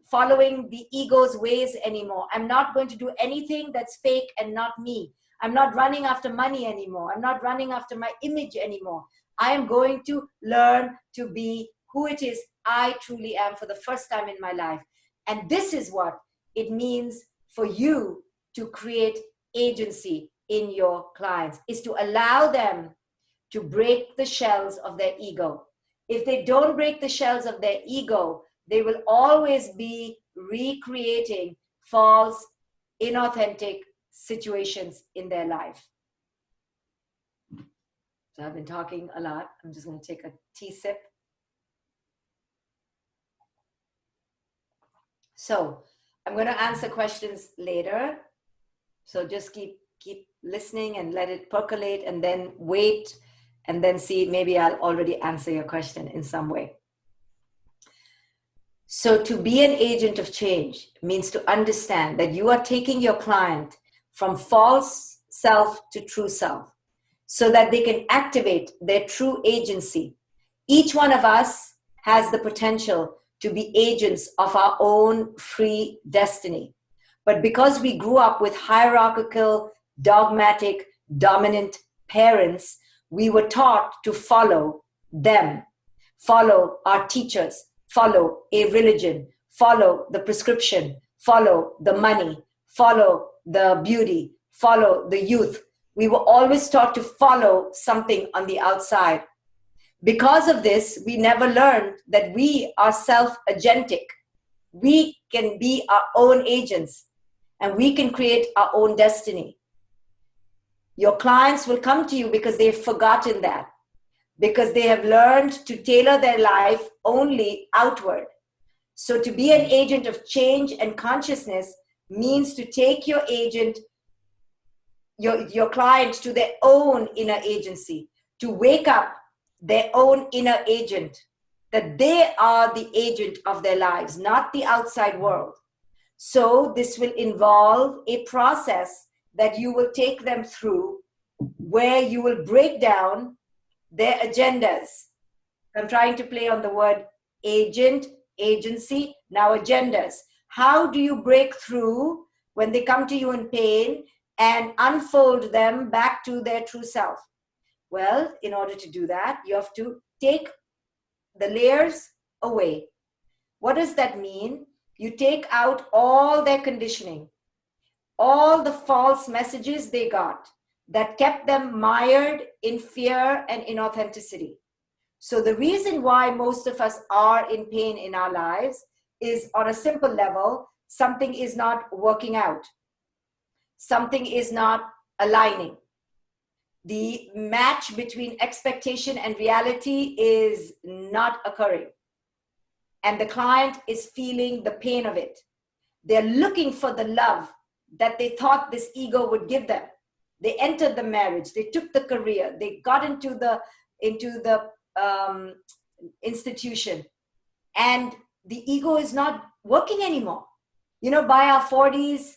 following the ego's ways anymore. I'm not going to do anything that's fake and not me. I'm not running after money anymore. I'm not running after my image anymore. I am going to learn to be who it is I truly am for the first time in my life. And this is what it means for you to create agency in your clients, is to allow them to break the shells of their ego. If they don't break the shells of their ego, they will always be recreating false, inauthentic situations in their life. So I've been talking a lot. I'm just going to take a tea sip. So I'm going to answer questions later. So just keep listening and let it percolate, and then wait and then see, maybe I'll already answer your question in some way. So to be an agent of change means to understand that you are taking your client from false self to true self so that they can activate their true agency. Each one of us has the potential to be agents of our own free destiny. But because we grew up with hierarchical, dogmatic, dominant parents, we were taught to follow them, follow our teachers, follow a religion, follow the prescription, follow the money, follow the beauty, follow the youth. We were always taught to follow something on the outside. Because of this, we never learned that we are self-agentic. We can be our own agents and we can create our own destiny. Your clients will come to you because they've forgotten that, because they have learned to tailor their life only outward. So to be an agent of change and consciousness means to take your agent, your client to their own inner agency, to wake up their own inner agent, that they are the agent of their lives, not the outside world. So this will involve a process that you will take them through, where you will break down their agendas. I'm trying to play on the word agent, agency, now agendas. How do you break through when they come to you in pain and unfold them back to their true self? Well, in order to do that, you have to take the layers away. What does that mean? You take out all their conditioning, all the false messages they got that kept them mired in fear and inauthenticity. So the reason why most of us are in pain in our lives is, on a simple level, something is not working out. Something is not aligning. The match between expectation and reality is not occurring. And the client is feeling the pain of it. They're looking for the love that they thought this ego would give them. They entered the marriage, they took the career, they got into the institution, and the ego is not working anymore. You know, by our 40s,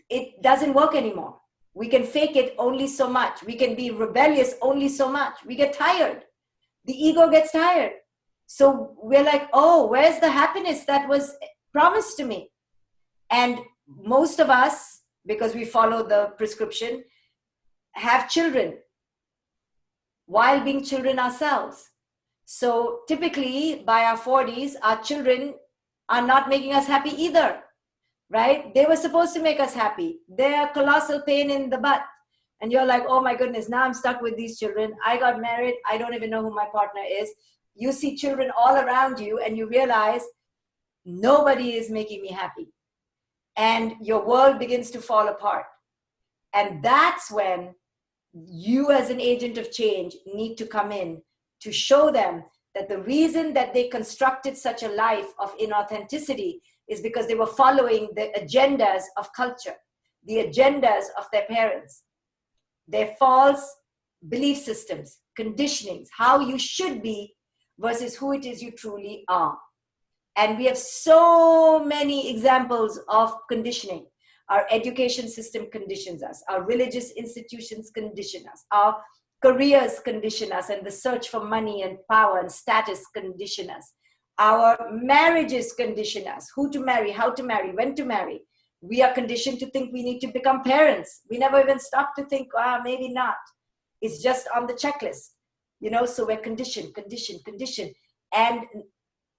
it doesn't work anymore. We can fake it only so much. We can be rebellious only so much. We get tired. The ego gets tired. So we're like, oh, where's the happiness that was promised to me? And most of us, because we follow the prescription, have children while being children ourselves. So typically by our 40s, our children are not making us happy either, right? They were supposed to make us happy. They're a colossal pain in the butt. And you're like, oh my goodness, now I'm stuck with these children. I got married. I don't even know who my partner is. You see children all around you and you realize nobody is making me happy. And your world begins to fall apart. And that's when you, as an agent of change, need to come in to show them that the reason that they constructed such a life of inauthenticity is because they were following the agendas of culture, the agendas of their parents, their false belief systems, conditionings, how you should be versus who it is you truly are. And we have so many examples of conditioning. Our education system conditions us. Our religious institutions condition us. Our careers condition us, and the search for money and power and status condition us. Our marriages condition us. Who to marry, how to marry, when to marry. We are conditioned to think we need to become parents. We never even stop to think, maybe not. It's just on the checklist. So we're conditioned. And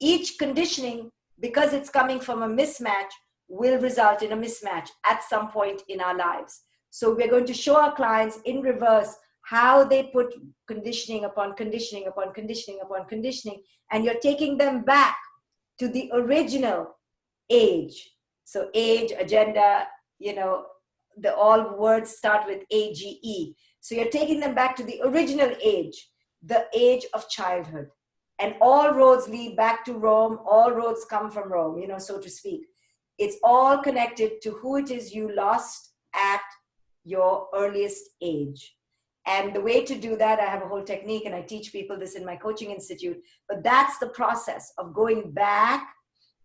each conditioning, because it's coming from a mismatch, will result in a mismatch at some point in our lives. So we're going to show our clients in reverse how they put conditioning upon conditioning upon conditioning upon conditioning, and you're taking them back to the original age. So age, agenda, the all words start with AGE. So you're taking them back to the original age, the age of childhood. And all roads lead back to Rome. All roads come from Rome, so to speak. It's all connected to who it is you lost at your earliest age. And the way to do that, I have a whole technique, and I teach people this in my coaching institute. But that's the process of going back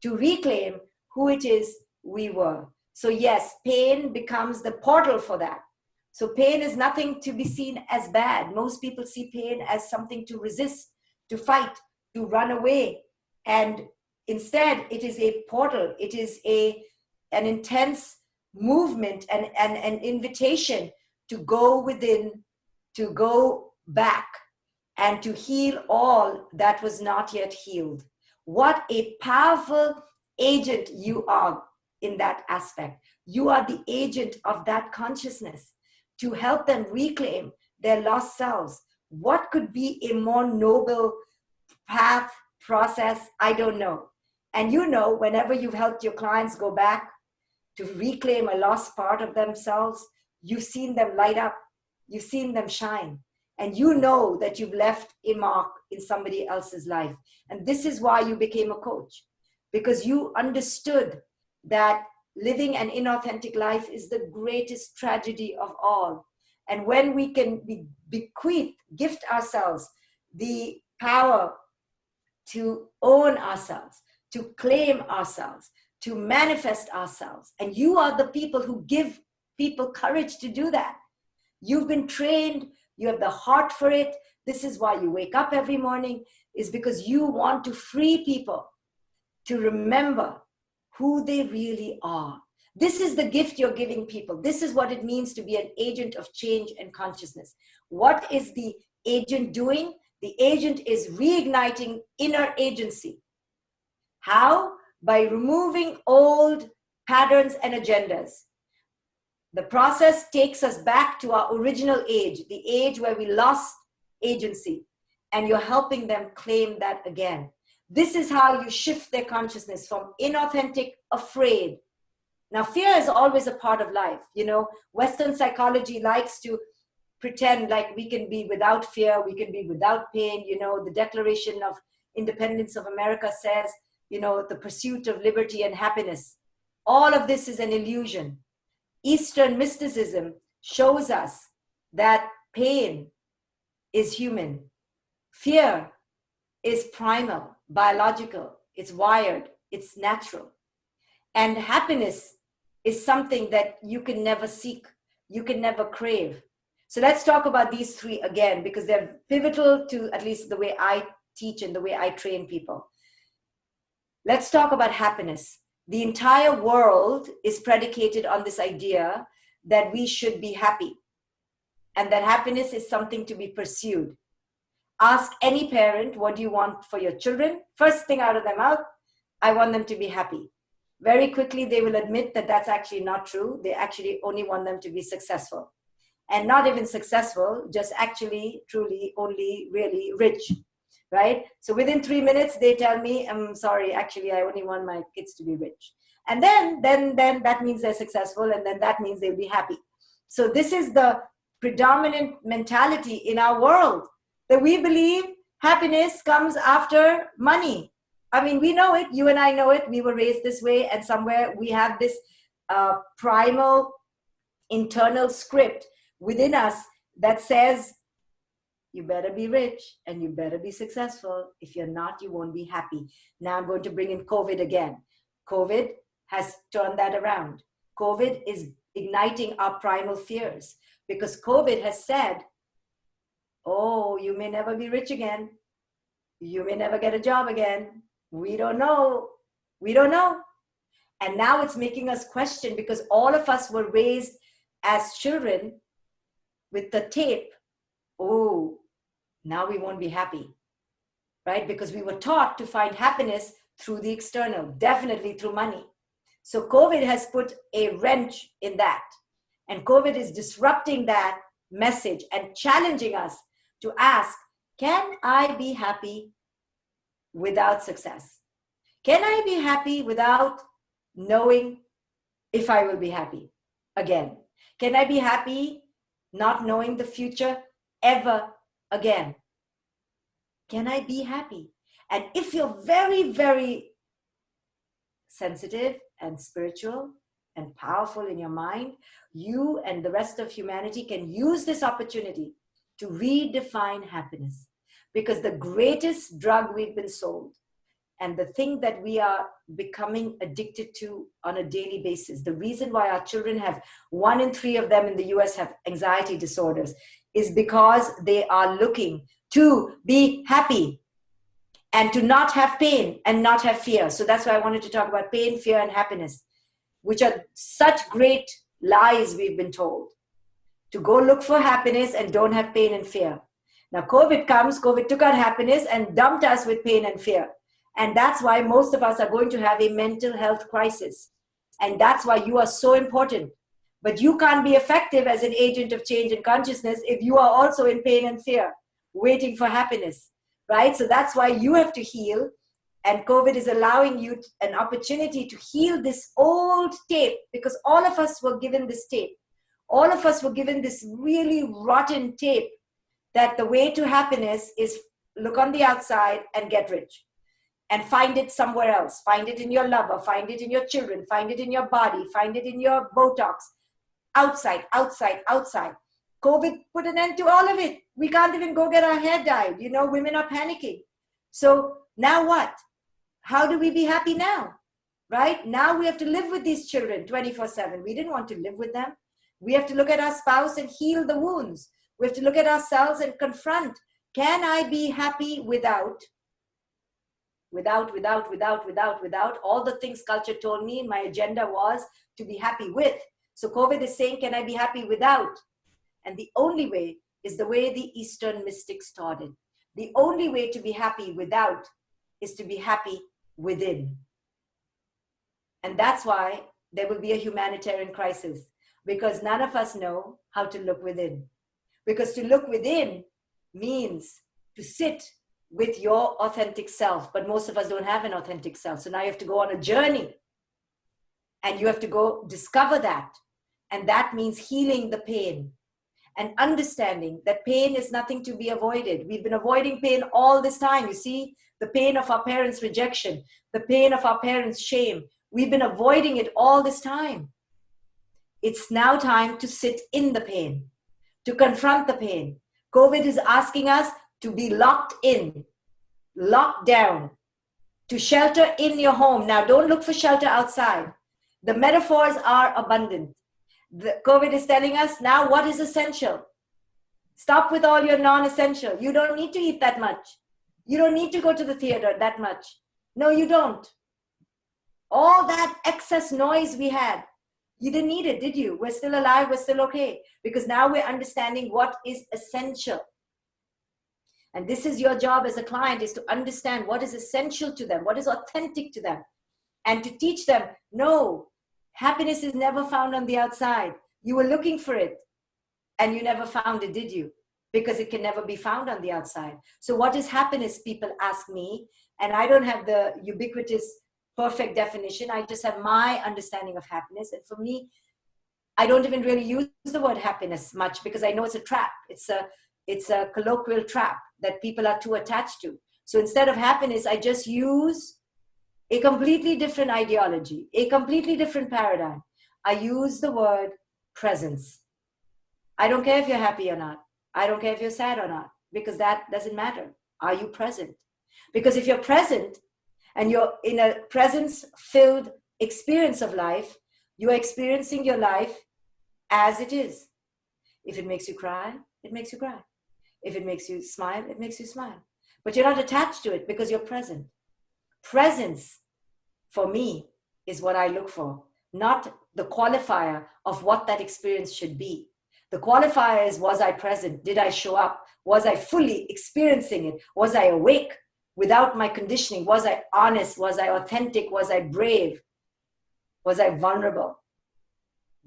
to reclaim who it is we were. So yes, pain becomes the portal for that. So pain is nothing to be seen as bad. Most people see pain as something to resist, to fight, to run away. And instead, it is a portal. It is an intense movement and an invitation to go within, to go back, and to heal all that was not yet healed. What a powerful agent you are in that aspect. You are the agent of that consciousness to help them reclaim their lost selves. What could be a more noble path, process? I don't know. And whenever you've helped your clients go back to reclaim a lost part of themselves, you've seen them light up, you've seen them shine, and you know that you've left a mark in somebody else's life. And this is why you became a coach, because you understood that living an inauthentic life is the greatest tragedy of all. And when we can gift ourselves the power to own ourselves, to claim ourselves, to manifest ourselves. And you are the people who give people courage to do that. You've been trained, you have the heart for it. This is why you wake up every morning, is because you want to free people to remember who they really are. This is the gift you're giving people. This is what it means to be an agent of change and consciousness. What is the agent doing? The agent is reigniting inner agency. How? By removing old patterns and agendas. The process takes us back to our original age, the age where we lost agency, and you're helping them claim that again. This is how you shift their consciousness from inauthentic, afraid. Now, fear is always a part of life. Western psychology likes to pretend like we can be without fear, we can be without pain. The Declaration of Independence of America says, the pursuit of liberty and happiness. All of this is an illusion. Eastern mysticism shows us that pain is human. Fear is primal, biological, it's wired, it's natural. And happiness is something that you can never seek, you can never crave. So let's talk about these three again, because they're pivotal to at least the way I teach and the way I train people. Let's talk about happiness. The entire world is predicated on this idea that we should be happy and that happiness is something to be pursued. Ask any parent, what do you want for your children? First thing out of their mouth, I want them to be happy. Very quickly, they will admit that that's actually not true. They actually only want them to be successful. And not even successful, just actually, truly, only really rich, right? So within 3 minutes, they tell me, I'm sorry, actually, I only want my kids to be rich. And then that means they're successful, and then that means they'll be happy. So this is the predominant mentality in our world, that we believe happiness comes after money. I mean, we know it, you and I know it, we were raised this way, and somewhere we have this primal internal script within us that says you better be rich and you better be successful. If you're not, you won't be happy. Now I'm going to bring in COVID again. COVID has turned that around. COVID is igniting our primal fears because COVID has said, oh, you may never be rich again. You may never get a job again. We don't know. We don't know. And now it's making us question because all of us were raised as children with the tape. Oh, now we won't be happy, right? Because we were taught to find happiness through the external, definitely through money. So COVID has put a wrench in that. And COVID is disrupting that message and challenging us to ask, can I be happy without success? Can I be happy without knowing if I will be happy again? Can I be happy not knowing the future ever again? Can I be happy? And if you're very, very sensitive and spiritual and powerful in your mind, you and the rest of humanity can use this opportunity to redefine happiness. Because the greatest drug we've been sold and the thing that we are becoming addicted to on a daily basis, the reason why our children have 1 in 3 of them in the US have anxiety disorders is because they are looking to be happy and to not have pain and not have fear. So that's why I wanted to talk about pain, fear, and happiness, which are such great lies we've been told. To go look for happiness and don't have pain and fear. Now COVID comes, COVID took out happiness and dumped us with pain and fear. And that's why most of us are going to have a mental health crisis. And that's why you are so important. But you can't be effective as an agent of change and consciousness if you are also in pain and fear, waiting for happiness, right? So that's why you have to heal. And COVID is allowing you an opportunity to heal this old tape, because all of us were given this tape. All of us were given this really rotten tape that the way to happiness is look on the outside and get rich. And find it somewhere else. Find it in your lover, find it in your children, find it in your body, find it in your Botox. Outside, outside, outside. COVID put an end to all of it. We can't even go get our hair dyed. You know, women are panicking. So now what? How do we be happy now? Right? Now we have to live with these children 24/7. We didn't want to live with them. We have to look at our spouse and heal the wounds. We have to look at ourselves and confront. Can I be happy without all the things culture told me my agenda was to be happy with? So COVID is saying, can I be happy without? And the only way is the way the Eastern mystics taught it. The only way to be happy without is to be happy within. And that's why there will be a humanitarian crisis, because none of us know how to look within. Because to look within means to sit with your authentic self, but most of us don't have an authentic self. So now you have to go on a journey and you have to go discover that. And that means healing the pain and understanding that pain is nothing to be avoided. We've been avoiding pain all this time. You see, the pain of our parents' rejection, the pain of our parents' shame. We've been avoiding it all this time. It's now time to sit in the pain, to confront the pain. COVID is asking us to be locked in, locked down, to shelter in your home. Now, don't look for shelter outside. The metaphors are abundant. The COVID is telling us now what is essential. Stop with all your non-essential. You don't need to eat that much. You don't need to go to the theater that much. No, you don't. All that excess noise we had, you didn't need it, did you? We're still alive, we're still okay. Because now we're understanding what is essential. And this is your job as a client, is to understand what is essential to them, what is authentic to them. And to teach them, no, happiness is never found on the outside. You were looking for it and you never found it, did you? Because it can never be found on the outside. So what is happiness, people ask me, and I don't have the ubiquitous perfect definition. I just have my understanding of happiness. And for me, I don't even really use the word happiness much because I know it's a trap. It's a colloquial trap that people are too attached to. So instead of happiness, I just use a completely different ideology, a completely different paradigm. I use the word presence. I don't care if you're happy or not. I don't care if you're sad or not. because that doesn't matter. Are you present? Because if you're present and you're in a presence-filled experience of life, you are experiencing your life as it is. If it makes you cry, it makes you cry. If it makes you smile, it makes you smile. But you're not attached to it because you're present. Presence, for me, is what I look for, not the qualifier of what that experience should be. The qualifier is, was I present? Did I show up? Was I fully experiencing it? Was I awake without my conditioning? Was I honest? Was I authentic? Was I brave? Was I vulnerable?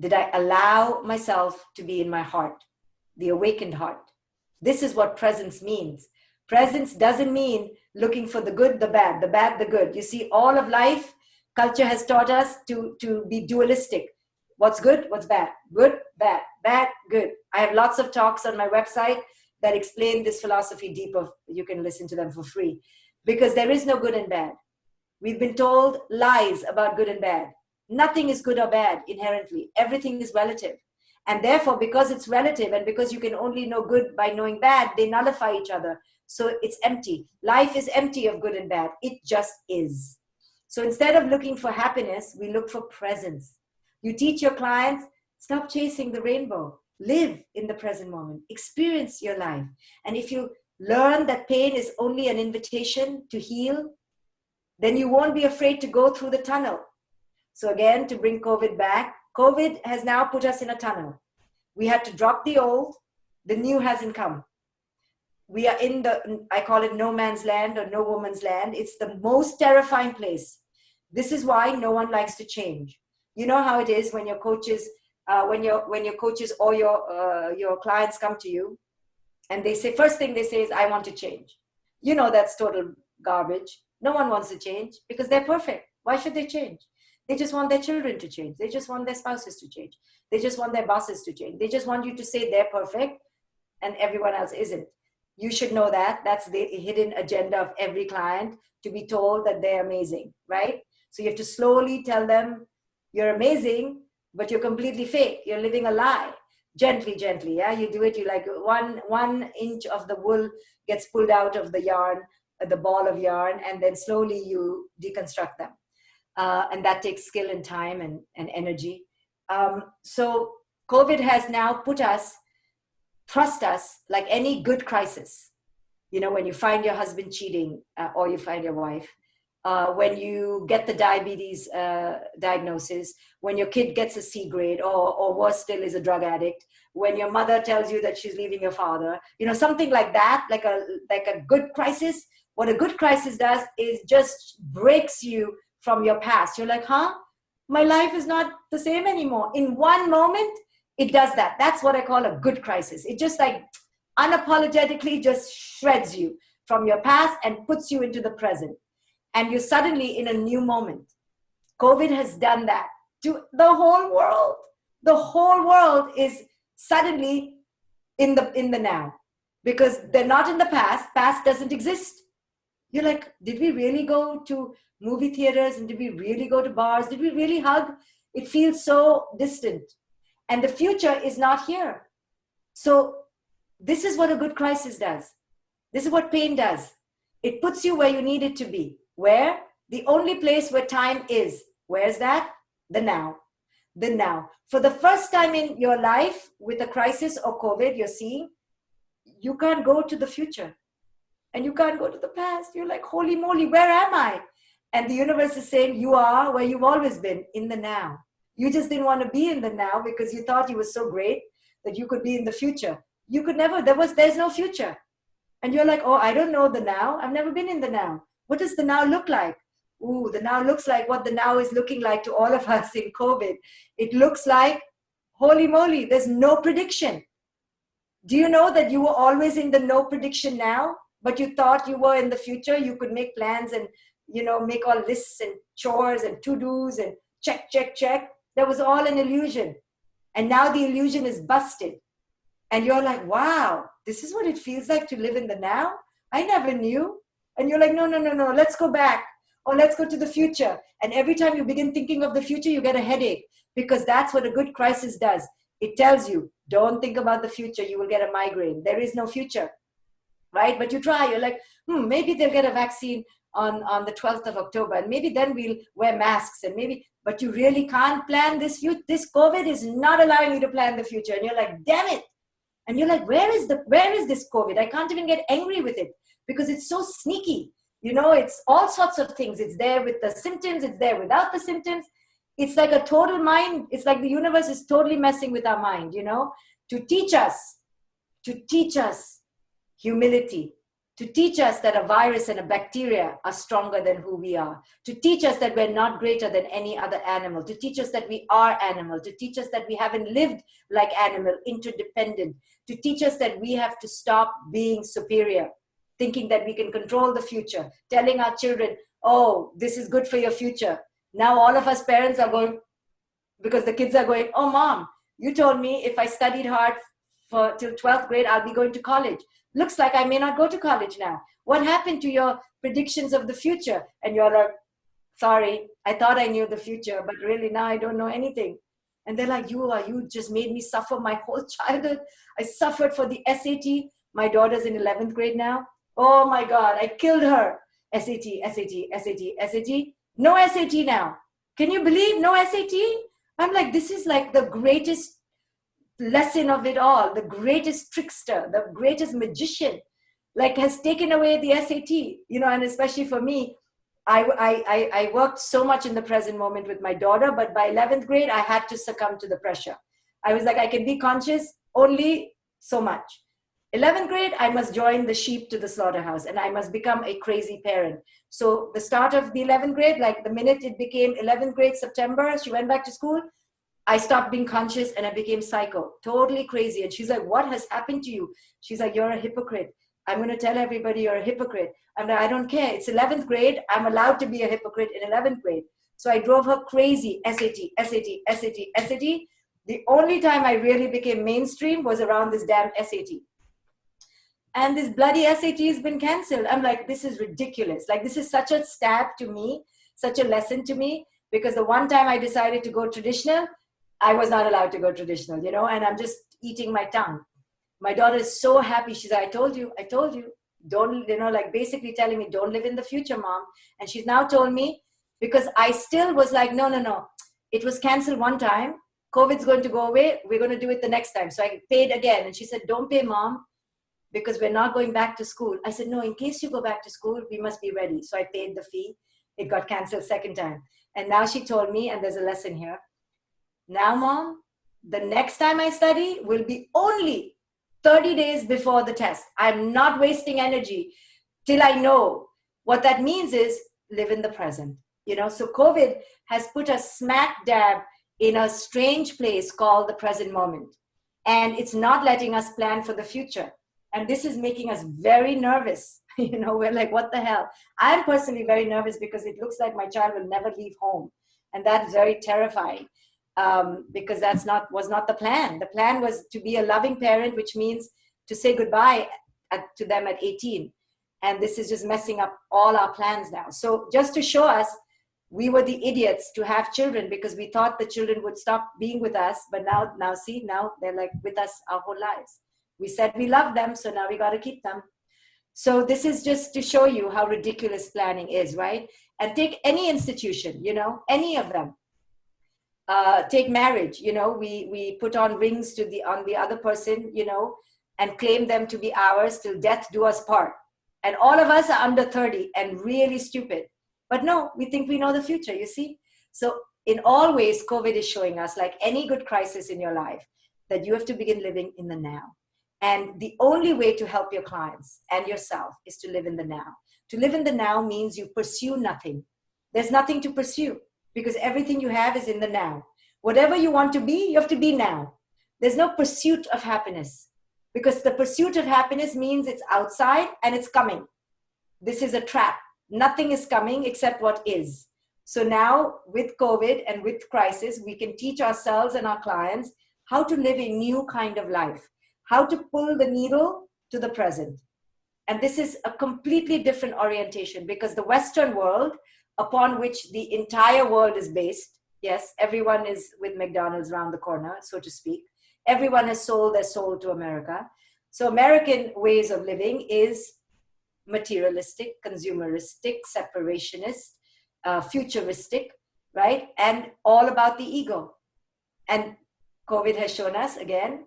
Did I allow myself to be in my heart, the awakened heart? This is what presence means. Presence doesn't mean looking for the good, the bad, the good. You see, all of life, culture has taught us to be dualistic. What's good, what's bad? Good, bad, good. I have lots of talks on my website that explain this philosophy deeper. You can listen to them for free. Because there is no good and bad. We've been told lies about good and bad. Nothing is good or bad inherently. Everything is relative. And therefore, because it's relative and because you can only know good by knowing bad, they nullify each other. So it's empty. Life is empty of good and bad. It just is. So instead of looking for happiness, we look for presence. You teach your clients, stop chasing the rainbow. Live in the present moment. Experience your life. And if you learn that pain is only an invitation to heal, then you won't be afraid to go through the tunnel. So again, to bring COVID back, COVID has now put us in a tunnel. We had to drop the old, the new hasn't come. We are in the, I call it no man's land or no woman's land. It's the most terrifying place. This is why no one likes to change. You know how it is when your coaches, when your coaches or your clients come to you and they say, first thing they say is, I want to change. You know that's total garbage. No one wants to change because they're perfect. Why should they change? They just want their children to change. They just want their spouses to change. They just want their bosses to change. They just want you to say they're perfect and everyone else isn't. You should know that. That's the hidden agenda of every client, to be told that they're amazing, right? So you have to slowly tell them, you're amazing, but you're completely fake. You're living a lie. Gently, yeah? You do it, you like one inch of the wool gets pulled out of the yarn, the ball of yarn, and then slowly you deconstruct them. And that takes skill and time and energy. So COVID has now put us, thrust us like any good crisis. You know, when you find your husband cheating or you find your wife, when you get the diabetes diagnosis, when your kid gets a C grade or worse still is a drug addict, when your mother tells you that she's leaving your father, you know, something like that, like a good crisis. What a good crisis does is just breaks you from your past. You're like, huh? My life is not the same anymore. In one moment, it does that. That's what I call a good crisis. It just like unapologetically just shreds you from your past and puts you into the present. And you're suddenly in a new moment. COVID has done that to the whole world. The whole world is suddenly in the now, because they're not in the past. Past doesn't exist. You're like, did we really go to movie theaters and did we really go to bars? Did we really hug? It feels so distant. And the future is not here. So this is what a good crisis does. This is what pain does. It puts you where you need it to be. Where? The only place where time is. Where's that? The now. The now. For the first time in your life with a crisis or COVID, you're seeing, you can't go to the future. And you can't go to the past. You're like, holy moly, where am I? And the universe is saying, you are where you've always been, in the now. You just didn't want to be in the now because you thought you were so great that you could be in the future. You could never, there's no future. And you're like, oh, I don't know the now. I've never been in the now. What does the now look like? Ooh, the now looks like what the now is looking like to all of us in COVID. It looks like, holy moly, there's no prediction. Do you know that you were always in the no prediction now, but you thought you were in the future? You could make plans and, you know, make all lists and chores and to-dos and check. That was all an illusion. And now the illusion is busted. And you're like, wow, this is what it feels like to live in the now? I never knew. And you're like, no, let's go back. Or let's go to the future. And every time you begin thinking of the future, you get a headache, because that's what a good crisis does. It tells you, don't think about the future. You will get a migraine. There is no future. right? But you try, you're like, maybe they'll get a vaccine on the 12th of October, and maybe then we'll wear masks, and maybe, but you really can't plan this future. This COVID is not allowing you to plan the future. And you're like, damn it. And you're like, where is this COVID? I can't even get angry with it because it's so sneaky. You know, it's all sorts of things. It's there with the symptoms. It's there without the symptoms. It's like a total mind. It's like the universe is totally messing with our mind, you know, to teach us humility, to teach us that a virus and a bacteria are stronger than who we are, to teach us that we're not greater than any other animal, to teach us that we are animal, to teach us that we haven't lived like animal, interdependent, to teach us that we have to stop being superior, thinking that we can control the future, telling our children, oh, this is good for your future. Now all of us parents are going, because the kids are going, oh, mom, you told me if I studied hard till 12th grade, I'll be going to college. Looks like I may not go to college now. What happened to your predictions of the future? And you're like, sorry, I thought I knew the future, but really now I don't know anything. And they're like, you just made me suffer my whole childhood. I suffered for the SAT. My daughter's in 11th grade now. Oh my God, I killed her. SAT. No SAT now. Can you believe no SAT? I'm like, this is like the greatest lesson of it all. The greatest trickster, the greatest magician, like has taken away the SAT, you know, and especially for me, I worked so much in the present moment with my daughter, but by 11th grade, I had to succumb to the pressure. I was like, I can be conscious only so much. 11th grade, I must join the sheep to the slaughterhouse and I must become a crazy parent. So the start of the 11th grade, like the minute it became 11th grade, September, she went back to school, I stopped being conscious and I became psycho, totally crazy. And she's like, what has happened to you? She's like, you're a hypocrite. I'm going to tell everybody you're a hypocrite. I'm like, I don't care. It's 11th grade. I'm allowed to be a hypocrite in 11th grade. So I drove her crazy. SAT. The only time I really became mainstream was around this damn SAT. And this bloody SAT has been canceled. I'm like, this is ridiculous. Like, this is such a stab to me, such a lesson to me, because the one time I decided to go traditional, I was not allowed to go traditional, you know, and I'm just eating my tongue. My daughter is so happy. She's like, I told you, don't, you know, like basically telling me, don't live in the future, mom. And she's now told me, because I still was like, no. It was canceled one time. COVID's going to go away. We're going to do it the next time. So I paid again. And she said, don't pay, mom, because we're not going back to school. I said, no, in case you go back to school, we must be ready. So I paid the fee. It got canceled second time. And now she told me, and there's a lesson here. Now, mom, the next time I study will be only 30 days before the test. I'm not wasting energy till I know. What that means is live in the present. You know, so COVID has put us smack dab in a strange place called the present moment. And it's not letting us plan for the future. And this is making us very nervous. You know, we're like, what the hell? I'm personally very nervous because it looks like my child will never leave home. And that's very terrifying. Because was not the plan. The plan was to be a loving parent, which means to say goodbye to them at 18. And this is just messing up all our plans now. So just to show us, we were the idiots to have children because we thought the children would stop being with us. But now they're like with us our whole lives. We said we love them, so now we got to keep them. So this is just to show you how ridiculous planning is, right? And take any institution, you know, any of them. Take marriage, you know, we put on rings on the other person, you know, and claim them to be ours till death do us part. And all of us are under 30 and really stupid. But no, we think we know the future, you see? So in all ways, COVID is showing us, like any good crisis in your life, that you have to begin living in the now. And the only way to help your clients and yourself is to live in the now. To live in the now means you pursue nothing. There's nothing to pursue. Because everything you have is in the now. Whatever you want to be, you have to be now. There's no pursuit of happiness. Because the pursuit of happiness means it's outside and it's coming. This is a trap. Nothing is coming except what is. So now with COVID and with crisis, we can teach ourselves and our clients how to live a new kind of life. How to pull the needle to the present. And this is a completely different orientation because the Western world, upon which the entire world is based. Yes, everyone is with McDonald's around the corner, so to speak. Everyone has sold their soul to America. So American ways of living is materialistic, consumeristic, separationist, futuristic, right? And all about the ego. And COVID has shown us again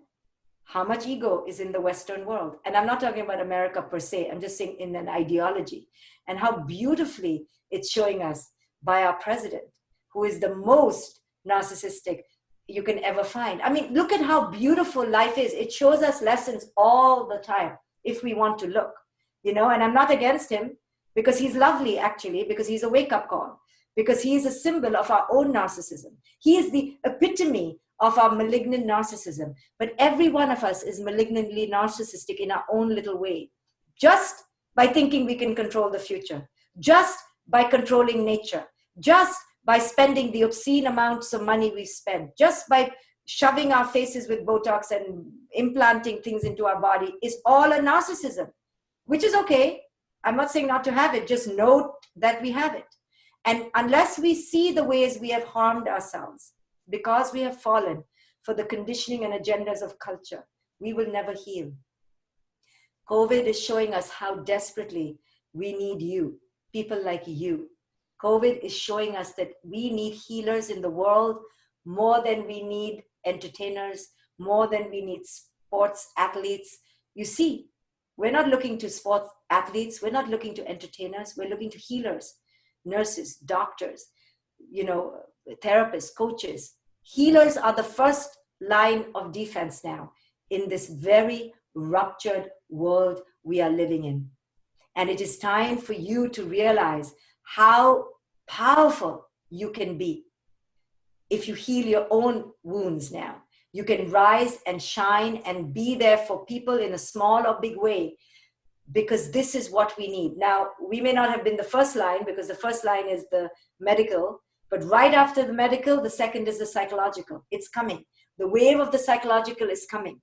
how much ego is in the Western world. And I'm not talking about America per se, I'm just saying in an ideology, and how beautifully it's showing us by our president, who is the most narcissistic you can ever find. I mean, look at how beautiful life is. It shows us lessons all the time if we want to look, you know, and I'm not against him because he's lovely, actually, because he's a wake-up call, because he is a symbol of our own narcissism. He is the epitome of our malignant narcissism. But every one of us is malignantly narcissistic in our own little way, just by thinking we can control the future, just by controlling nature, just by spending the obscene amounts of money we spend, just by shoving our faces with Botox and implanting things into our body, is all a narcissism, which is okay. I'm not saying not to have it, just note that we have it. And unless we see the ways we have harmed ourselves because we have fallen for the conditioning and agendas of culture, we will never heal. COVID is showing us how desperately we need you, people like you. COVID is showing us that we need healers in the world more than we need entertainers, more than we need sports athletes. You see, we're not looking to sports athletes, we're not looking to entertainers, we're looking to healers, nurses, doctors, you know, therapists, coaches. Healers are the first line of defense now in this very ruptured world we are living in. And it is time for you to realize how powerful you can be if you heal your own wounds now. You can rise and shine and be there for people in a small or big way, because this is what we need. Now, we may not have been the first line, because the first line is the medical, but right after the medical, the second is the psychological. It's coming. The wave of the psychological is coming.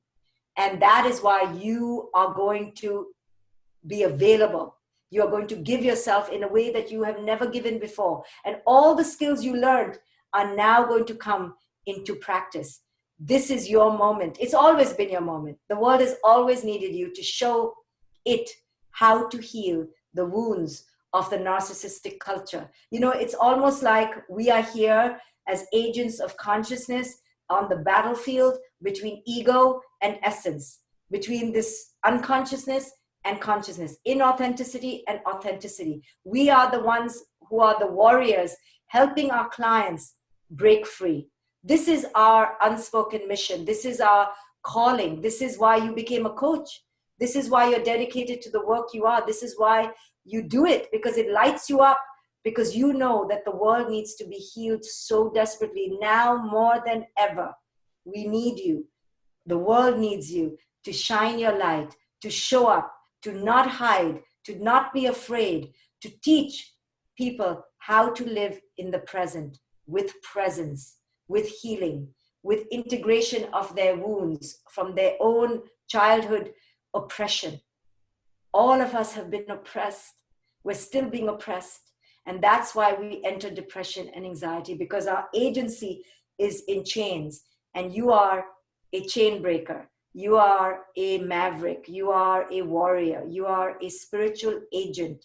And that is why you are going to be available. You are going to give yourself in a way that you have never given before. And all the skills you learned are now going to come into practice. This is your moment. It's always been your moment. The world has always needed you to show it how to heal the wounds of the narcissistic culture. You know, it's almost like we are here as agents of consciousness on the battlefield between ego and essence, between this unconsciousness and consciousness, inauthenticity and authenticity. We are the ones who are the warriors helping our clients break free. This is our unspoken mission. This is our calling. This is why you became a coach. This is why you're dedicated to the work you are. This is why you do it, because it lights you up, because you know that the world needs to be healed so desperately now more than ever. We need you. The world needs you to shine your light, to show up, to not hide, to not be afraid, to teach people how to live in the present with presence, with healing, with integration of their wounds from their own childhood oppression. All of us have been oppressed. We're still being oppressed. And that's why we enter depression and anxiety, because our agency is in chains. And you are a chain breaker. You are a maverick. You are a warrior. You are a spiritual agent.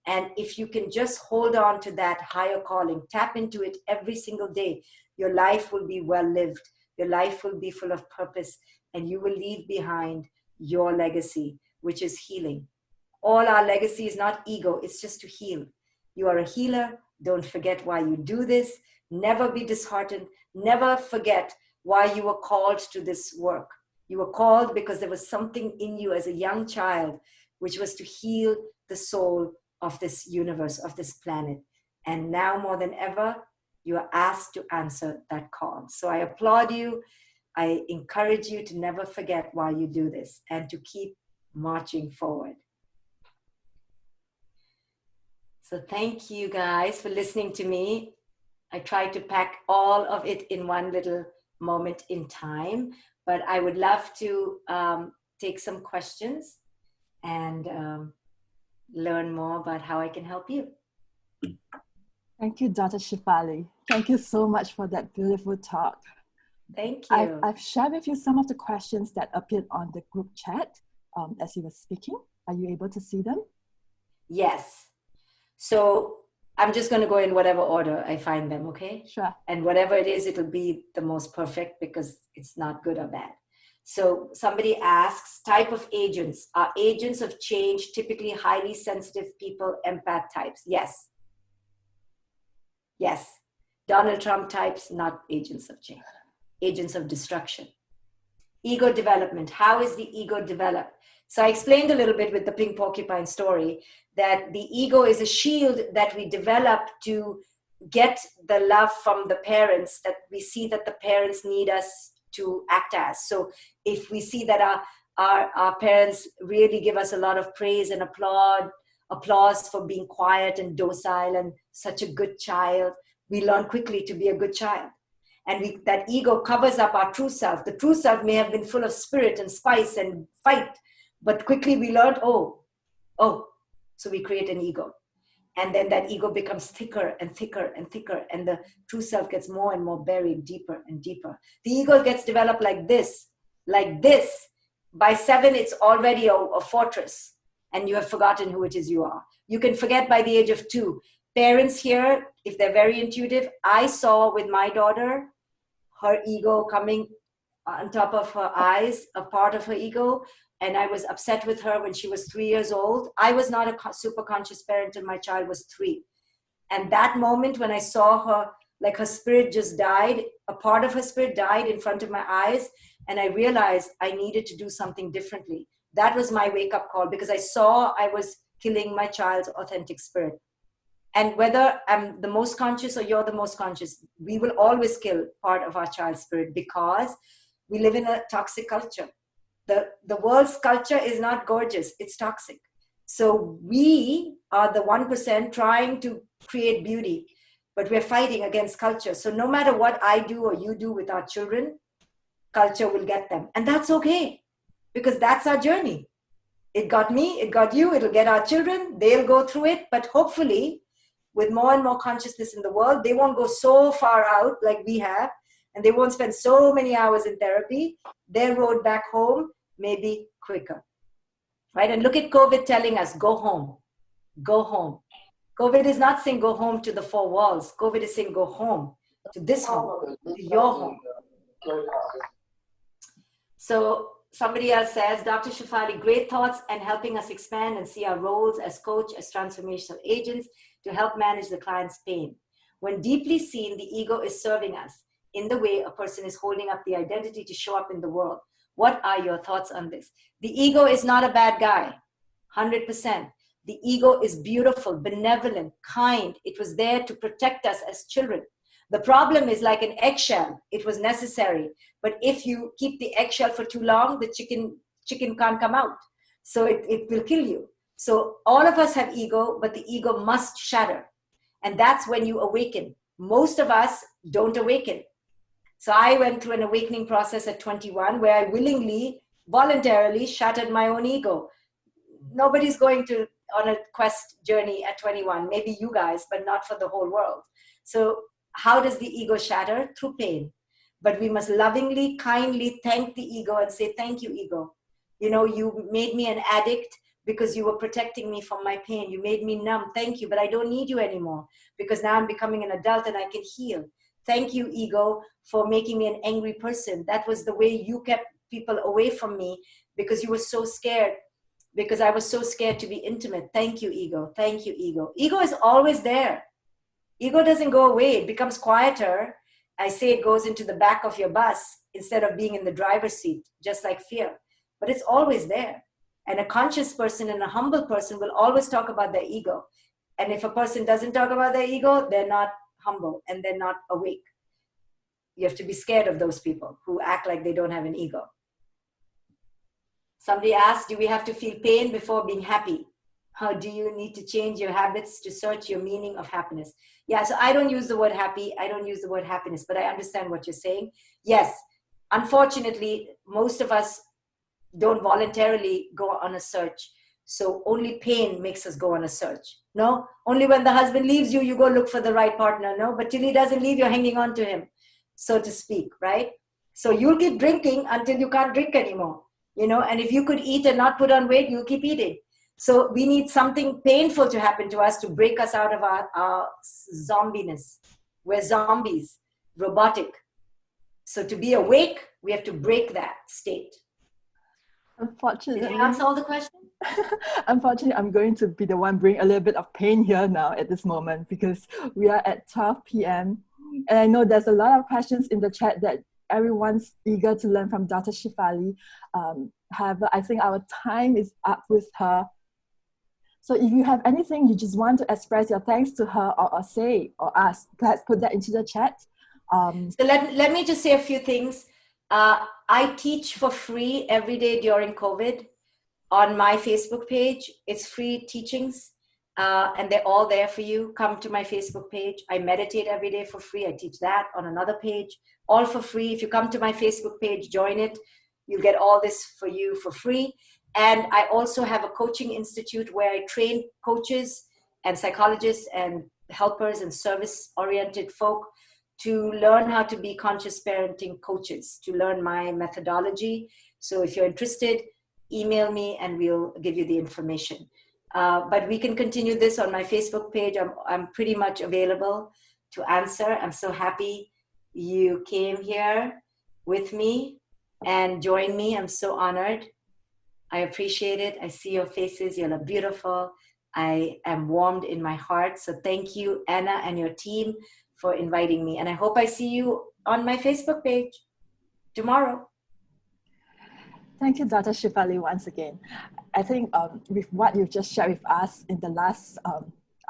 And if you can just hold on to that higher calling, tap into it every single day, your life will be well lived. Your life will be full of purpose, and you will leave behind your legacy, which is healing. All our legacy is not ego, it's just to heal. You are a healer. Don't forget why you do this. Never be disheartened. Never forget why you were called to this work. You were called because there was something in you as a young child, which was to heal the soul of this universe, of this planet. And now more than ever, you are asked to answer that call. So I applaud you. I encourage you to never forget why you do this and to keep marching forward. So thank you guys for listening to me. I tried to pack all of it in one little moment in time, but I would love to take some questions and learn more about how I can help you. Thank you, Dr. Shefali. Thank you so much for that beautiful talk. Thank you. I've shared with you some of the questions that appeared on the group chat. as you were speaking. Are you able to see them? Yes. So I'm just going to go in whatever order I find them, okay? Sure. And whatever it is, it'll be the most perfect because it's not good or bad. So somebody asks, type of agents. Are agents of change typically highly sensitive people, empath types? Yes. Yes. Donald Trump types, not agents of change. Agents of destruction. Ego development. How is the ego developed? So I explained a little bit with the pink porcupine story that the ego is a shield that we develop to get the love from the parents, that we see that the parents need us to act as. So if we see that our parents really give us a lot of praise and applause for being quiet and docile and such a good child, we learn quickly to be a good child. And that ego covers up our true self. The true self may have been full of spirit and spice and fight, but quickly we learned, so we create an ego. And then that ego becomes thicker and thicker and thicker, and the true self gets more and more buried deeper and deeper. The ego gets developed like this. By 7, it's already a fortress, and you have forgotten who it is you are. You can forget by the age of 2. Parents here, if they're very intuitive, I saw with my daughter, her ego coming on top of her eyes, a part of her ego, and I was upset with her when she was 3 years old. I was not a super conscious parent until my child was 3. And that moment when I saw her, like her spirit just died, a part of her spirit died in front of my eyes, and I realized I needed to do something differently. That was my wake-up call, because I saw I was killing my child's authentic spirit. And whether I'm the most conscious or you're the most conscious, we will always kill part of our child's spirit, because we live in a toxic culture. The world's culture is not gorgeous, it's toxic. So we are the 1% trying to create beauty, but we're fighting against culture. So no matter what I do or you do with our children, culture will get them. And that's okay, because that's our journey. It got me, it got you, it'll get our children, they'll go through it, but hopefully with more and more consciousness in the world, they won't go so far out like we have, and they won't spend so many hours in therapy. Their road back home may be quicker, right? And look at COVID telling us, go home, go home. COVID is not saying go home to the 4 walls. COVID is saying go home, to this home, to your home. So somebody else says, Dr. Shefali, great thoughts and helping us expand and see our roles as coach, as transformational agents to help manage the client's pain. When deeply seen, the ego is serving us in the way a person is holding up the identity to show up in the world. What are your thoughts on this? The ego is not a bad guy, 100%. The ego is beautiful, benevolent, kind. It was there to protect us as children. The problem is like an eggshell. It was necessary. But if you keep the eggshell for too long, the chicken can't come out. So it will kill you. So all of us have ego, but the ego must shatter. And that's when you awaken. Most of us don't awaken. So I went through an awakening process at 21 where I willingly, voluntarily shattered my own ego. Nobody's going on a quest journey at 21, maybe you guys, but not for the whole world. So how does the ego shatter? Through pain. But we must lovingly, kindly thank the ego and say, thank you, ego. You know, you made me an addict because you were protecting me from my pain. You made me numb. Thank you, but I don't need you anymore because now I'm becoming an adult and I can heal. Thank you, ego, for making me an angry person. That was the way you kept people away from me because you were so scared, because I was so scared to be intimate. Thank you, ego. Thank you, ego. Ego is always there. Ego doesn't go away. It becomes quieter. I say it goes into the back of your bus instead of being in the driver's seat, just like fear. But it's always there. And a conscious person and a humble person will always talk about their ego. And if a person doesn't talk about their ego, they're not humble and they're not awake. You have to be scared of those people who act like they don't have an ego. Somebody asked, do we have to feel pain before being happy? How do you need to change your habits to search your meaning of happiness? Yeah, so I don't use the word happy. I don't use the word happiness, but I understand what you're saying. Yes, unfortunately, most of us don't voluntarily go on a search. So only pain makes us go on a search. No, only when the husband leaves you, you go look for the right partner. No, but till he doesn't leave, you're hanging on to him, so to speak, right? So you'll keep drinking until you can't drink anymore. you know, and if you could eat and not put on weight, you'll keep eating. So we need something painful to happen to us to break us out of our zombiness. We're zombies, robotic. So to be awake, we have to break that state. Unfortunately, Did I answer all the questions? unfortunately, I'm going to be the one bringing a little bit of pain here now at this moment, because we are at 12 p.m. And I know there's a lot of questions in the chat that everyone's eager to learn from Dr. Shefali. However, I think our time is up with her. So if you have anything you just want to express your thanks to her or say or ask, perhaps put that into the chat. So let me just say a few things. I teach for free every day during COVID on my Facebook page. It's free teachings, and they're all there for you. Come to my Facebook page. I meditate every day for free. I teach that on another page, all for free. If you come to my Facebook page, join it. You'll get all this for you for free. And I also have a coaching institute where I train coaches and psychologists and helpers and service-oriented folk to learn how to be conscious parenting coaches, to learn my methodology. So if you're interested, email me and we'll give you the information. But we can continue this on my Facebook page. I'm pretty much available to answer. I'm so happy you came here with me and joined me. I'm so honored. I appreciate it. I see your faces. You look beautiful. I am warmed in my heart. So thank you, Anna, and your team for inviting me. And I hope I see you on my Facebook page tomorrow. Thank you, Dr. Shefali, once again. I think with what you've just shared with us in the last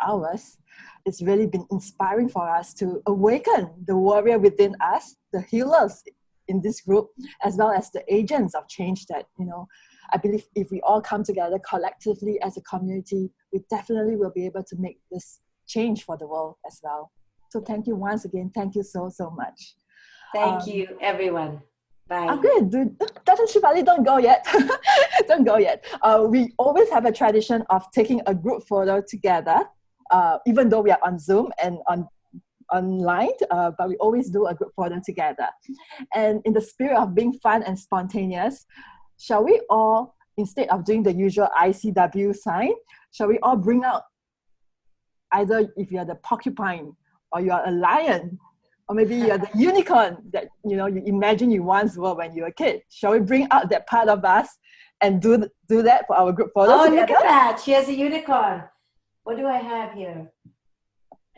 hours, it's really been inspiring for us to awaken the warrior within us, the healers in this group, as well as the agents of change that, you know, I believe if we all come together collectively as a community, we definitely will be able to make this change for the world as well. So thank you once again. Thank you so, so much. Thank you, everyone. Bye. Okay, Dr. Shefali, don't go yet. Don't go yet. We always have a tradition of taking a group photo together, even though we are on Zoom and online, but we always do a group photo together. And in the spirit of being fun and spontaneous, shall we all, instead of doing the usual ICW sign, shall we all bring out either if you're the porcupine or you are a lion, or maybe you're the unicorn that, you know, you imagine you once were when you were a kid. Shall we bring out that part of us and do that for our group photo Oh, together? look at that. She has a unicorn. What do I have here?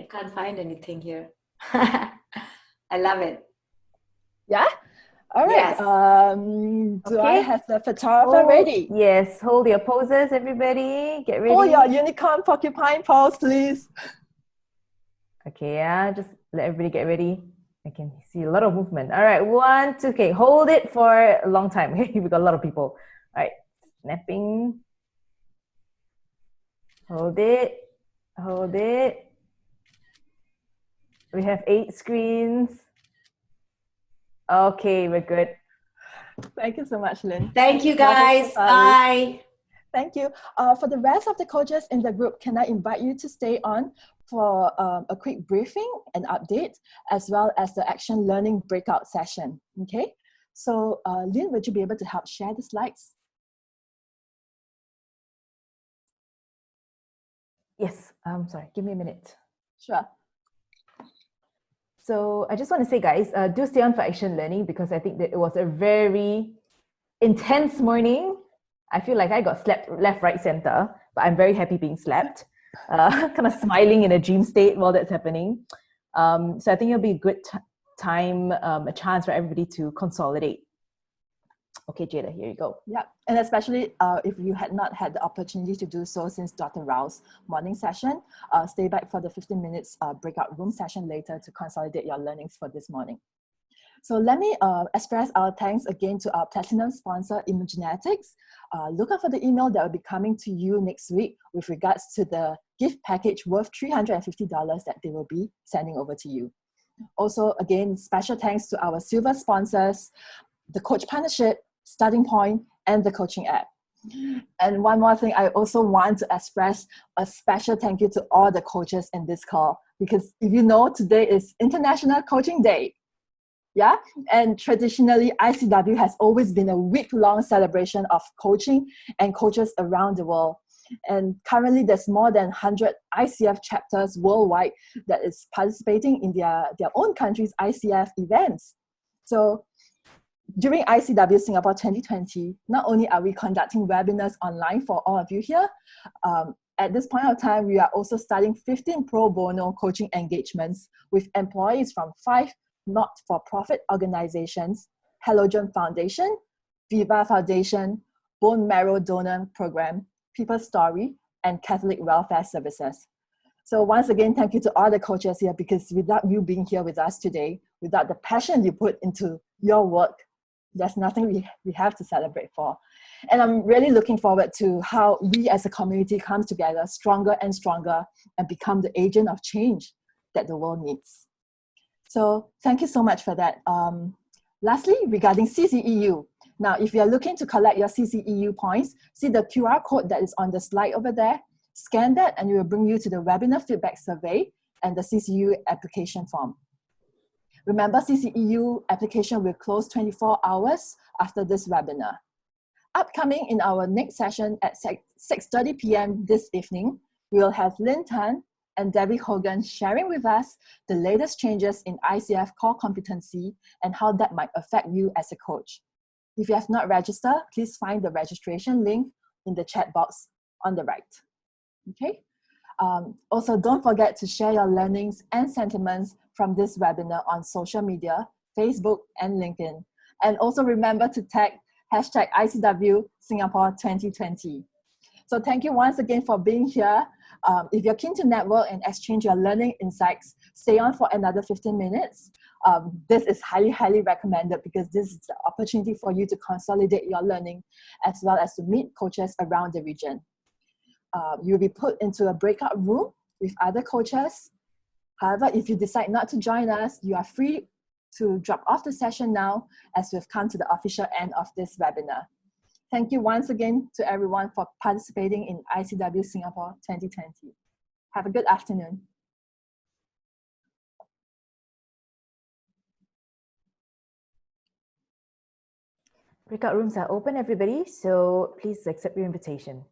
I can't find anything here. I love it. Yeah? All right. Yes. Do I Okay. have the photographer ready? Yes, hold your poses, everybody. Get ready. Hold your unicorn porcupine pose, please. Okay, yeah, just let everybody get ready. I can see a lot of movement. All right, 1, 2, okay, hold it for a long time. We got a lot of people. All right, snapping. Hold it, hold it. We have 8 screens. Okay, we're good. Thank you so much, Lynn. Thank you, Dr. guys. Shefali. Bye. Thank you. For the rest of the coaches in the group, can I invite you to stay on for a quick briefing and update, as well as the action learning breakout session, okay? So Lynn, would you be able to help share the slides? Yes, sorry, give me a minute. Sure. So I just want to say, guys, do stay on for action learning, because I think that it was a very intense morning. I feel like I got slapped left, right, center, but I'm very happy being slapped. Kind of smiling in a dream state while that's happening. So I think it'll be a good time, a chance for everybody to consolidate. Okay, Jada, here you go. Yeah, and especially if you had not had the opportunity to do so since Dr. Rao's morning session, stay back for the 15 minutes breakout room session later to consolidate your learnings for this morning. So let me express our thanks again to our platinum sponsor, Imagenetics. Look out for the email that will be coming to you next week with regards to the gift package worth $350 that they will be sending over to you. Also, again, special thanks to our silver sponsors, the Coach Partnership, Starting Point, and the coaching app. And one more thing, I also want to express a special thank you to all the coaches in this call, because if you know, today is International Coaching Day. Yeah, and traditionally, ICW has always been a week-long celebration of coaching and coaches around the world. And currently, there's more than 100 ICF chapters worldwide that is participating in their own country's ICF events. So during ICW Singapore 2020, not only are we conducting webinars online for all of you here, at this point of time, we are also starting 15 pro bono coaching engagements with employees from 5 not-for-profit organizations: Halogen Foundation, Viva Foundation, Bone Marrow Donor Program, People's Story, and Catholic Welfare Services. So once again, thank you to all the coaches here, because without you being here with us today, without the passion you put into your work, there's nothing we have to celebrate for. And I'm really looking forward to how we as a community come together stronger and stronger and become the agent of change that the world needs. So thank you so much for that. Lastly, regarding CCEU. Now, if you're looking to collect your CCEU points, see the QR code that is on the slide over there. Scan that and it will bring you to the webinar feedback survey and the CCEU application form. Remember, CCEU application will close 24 hours after this webinar. Upcoming in our next session at 6:30 p.m. this evening, we will have Lynn Tan and Debbie Hogan sharing with us the latest changes in ICF core competency and how that might affect you as a coach. If you have not registered, please find the registration link in the chat box on the right. Okay. Also, don't forget to share your learnings and sentiments from this webinar on social media, Facebook and LinkedIn. And also remember to tag hashtag ICW Singapore 2020. So thank you once again for being here. If you're keen to network and exchange your learning insights, stay on for another 15 minutes. This is highly, highly recommended because this is the opportunity for you to consolidate your learning as well as to meet coaches around the region. You'll be put into a breakout room with other coaches. However, if you decide not to join us, you are free to drop off the session now, as we've come to the official end of this webinar. Thank you once again to everyone for participating in ICW Singapore 2020. Have a good afternoon. Breakout rooms are open, everybody, so please accept your invitation.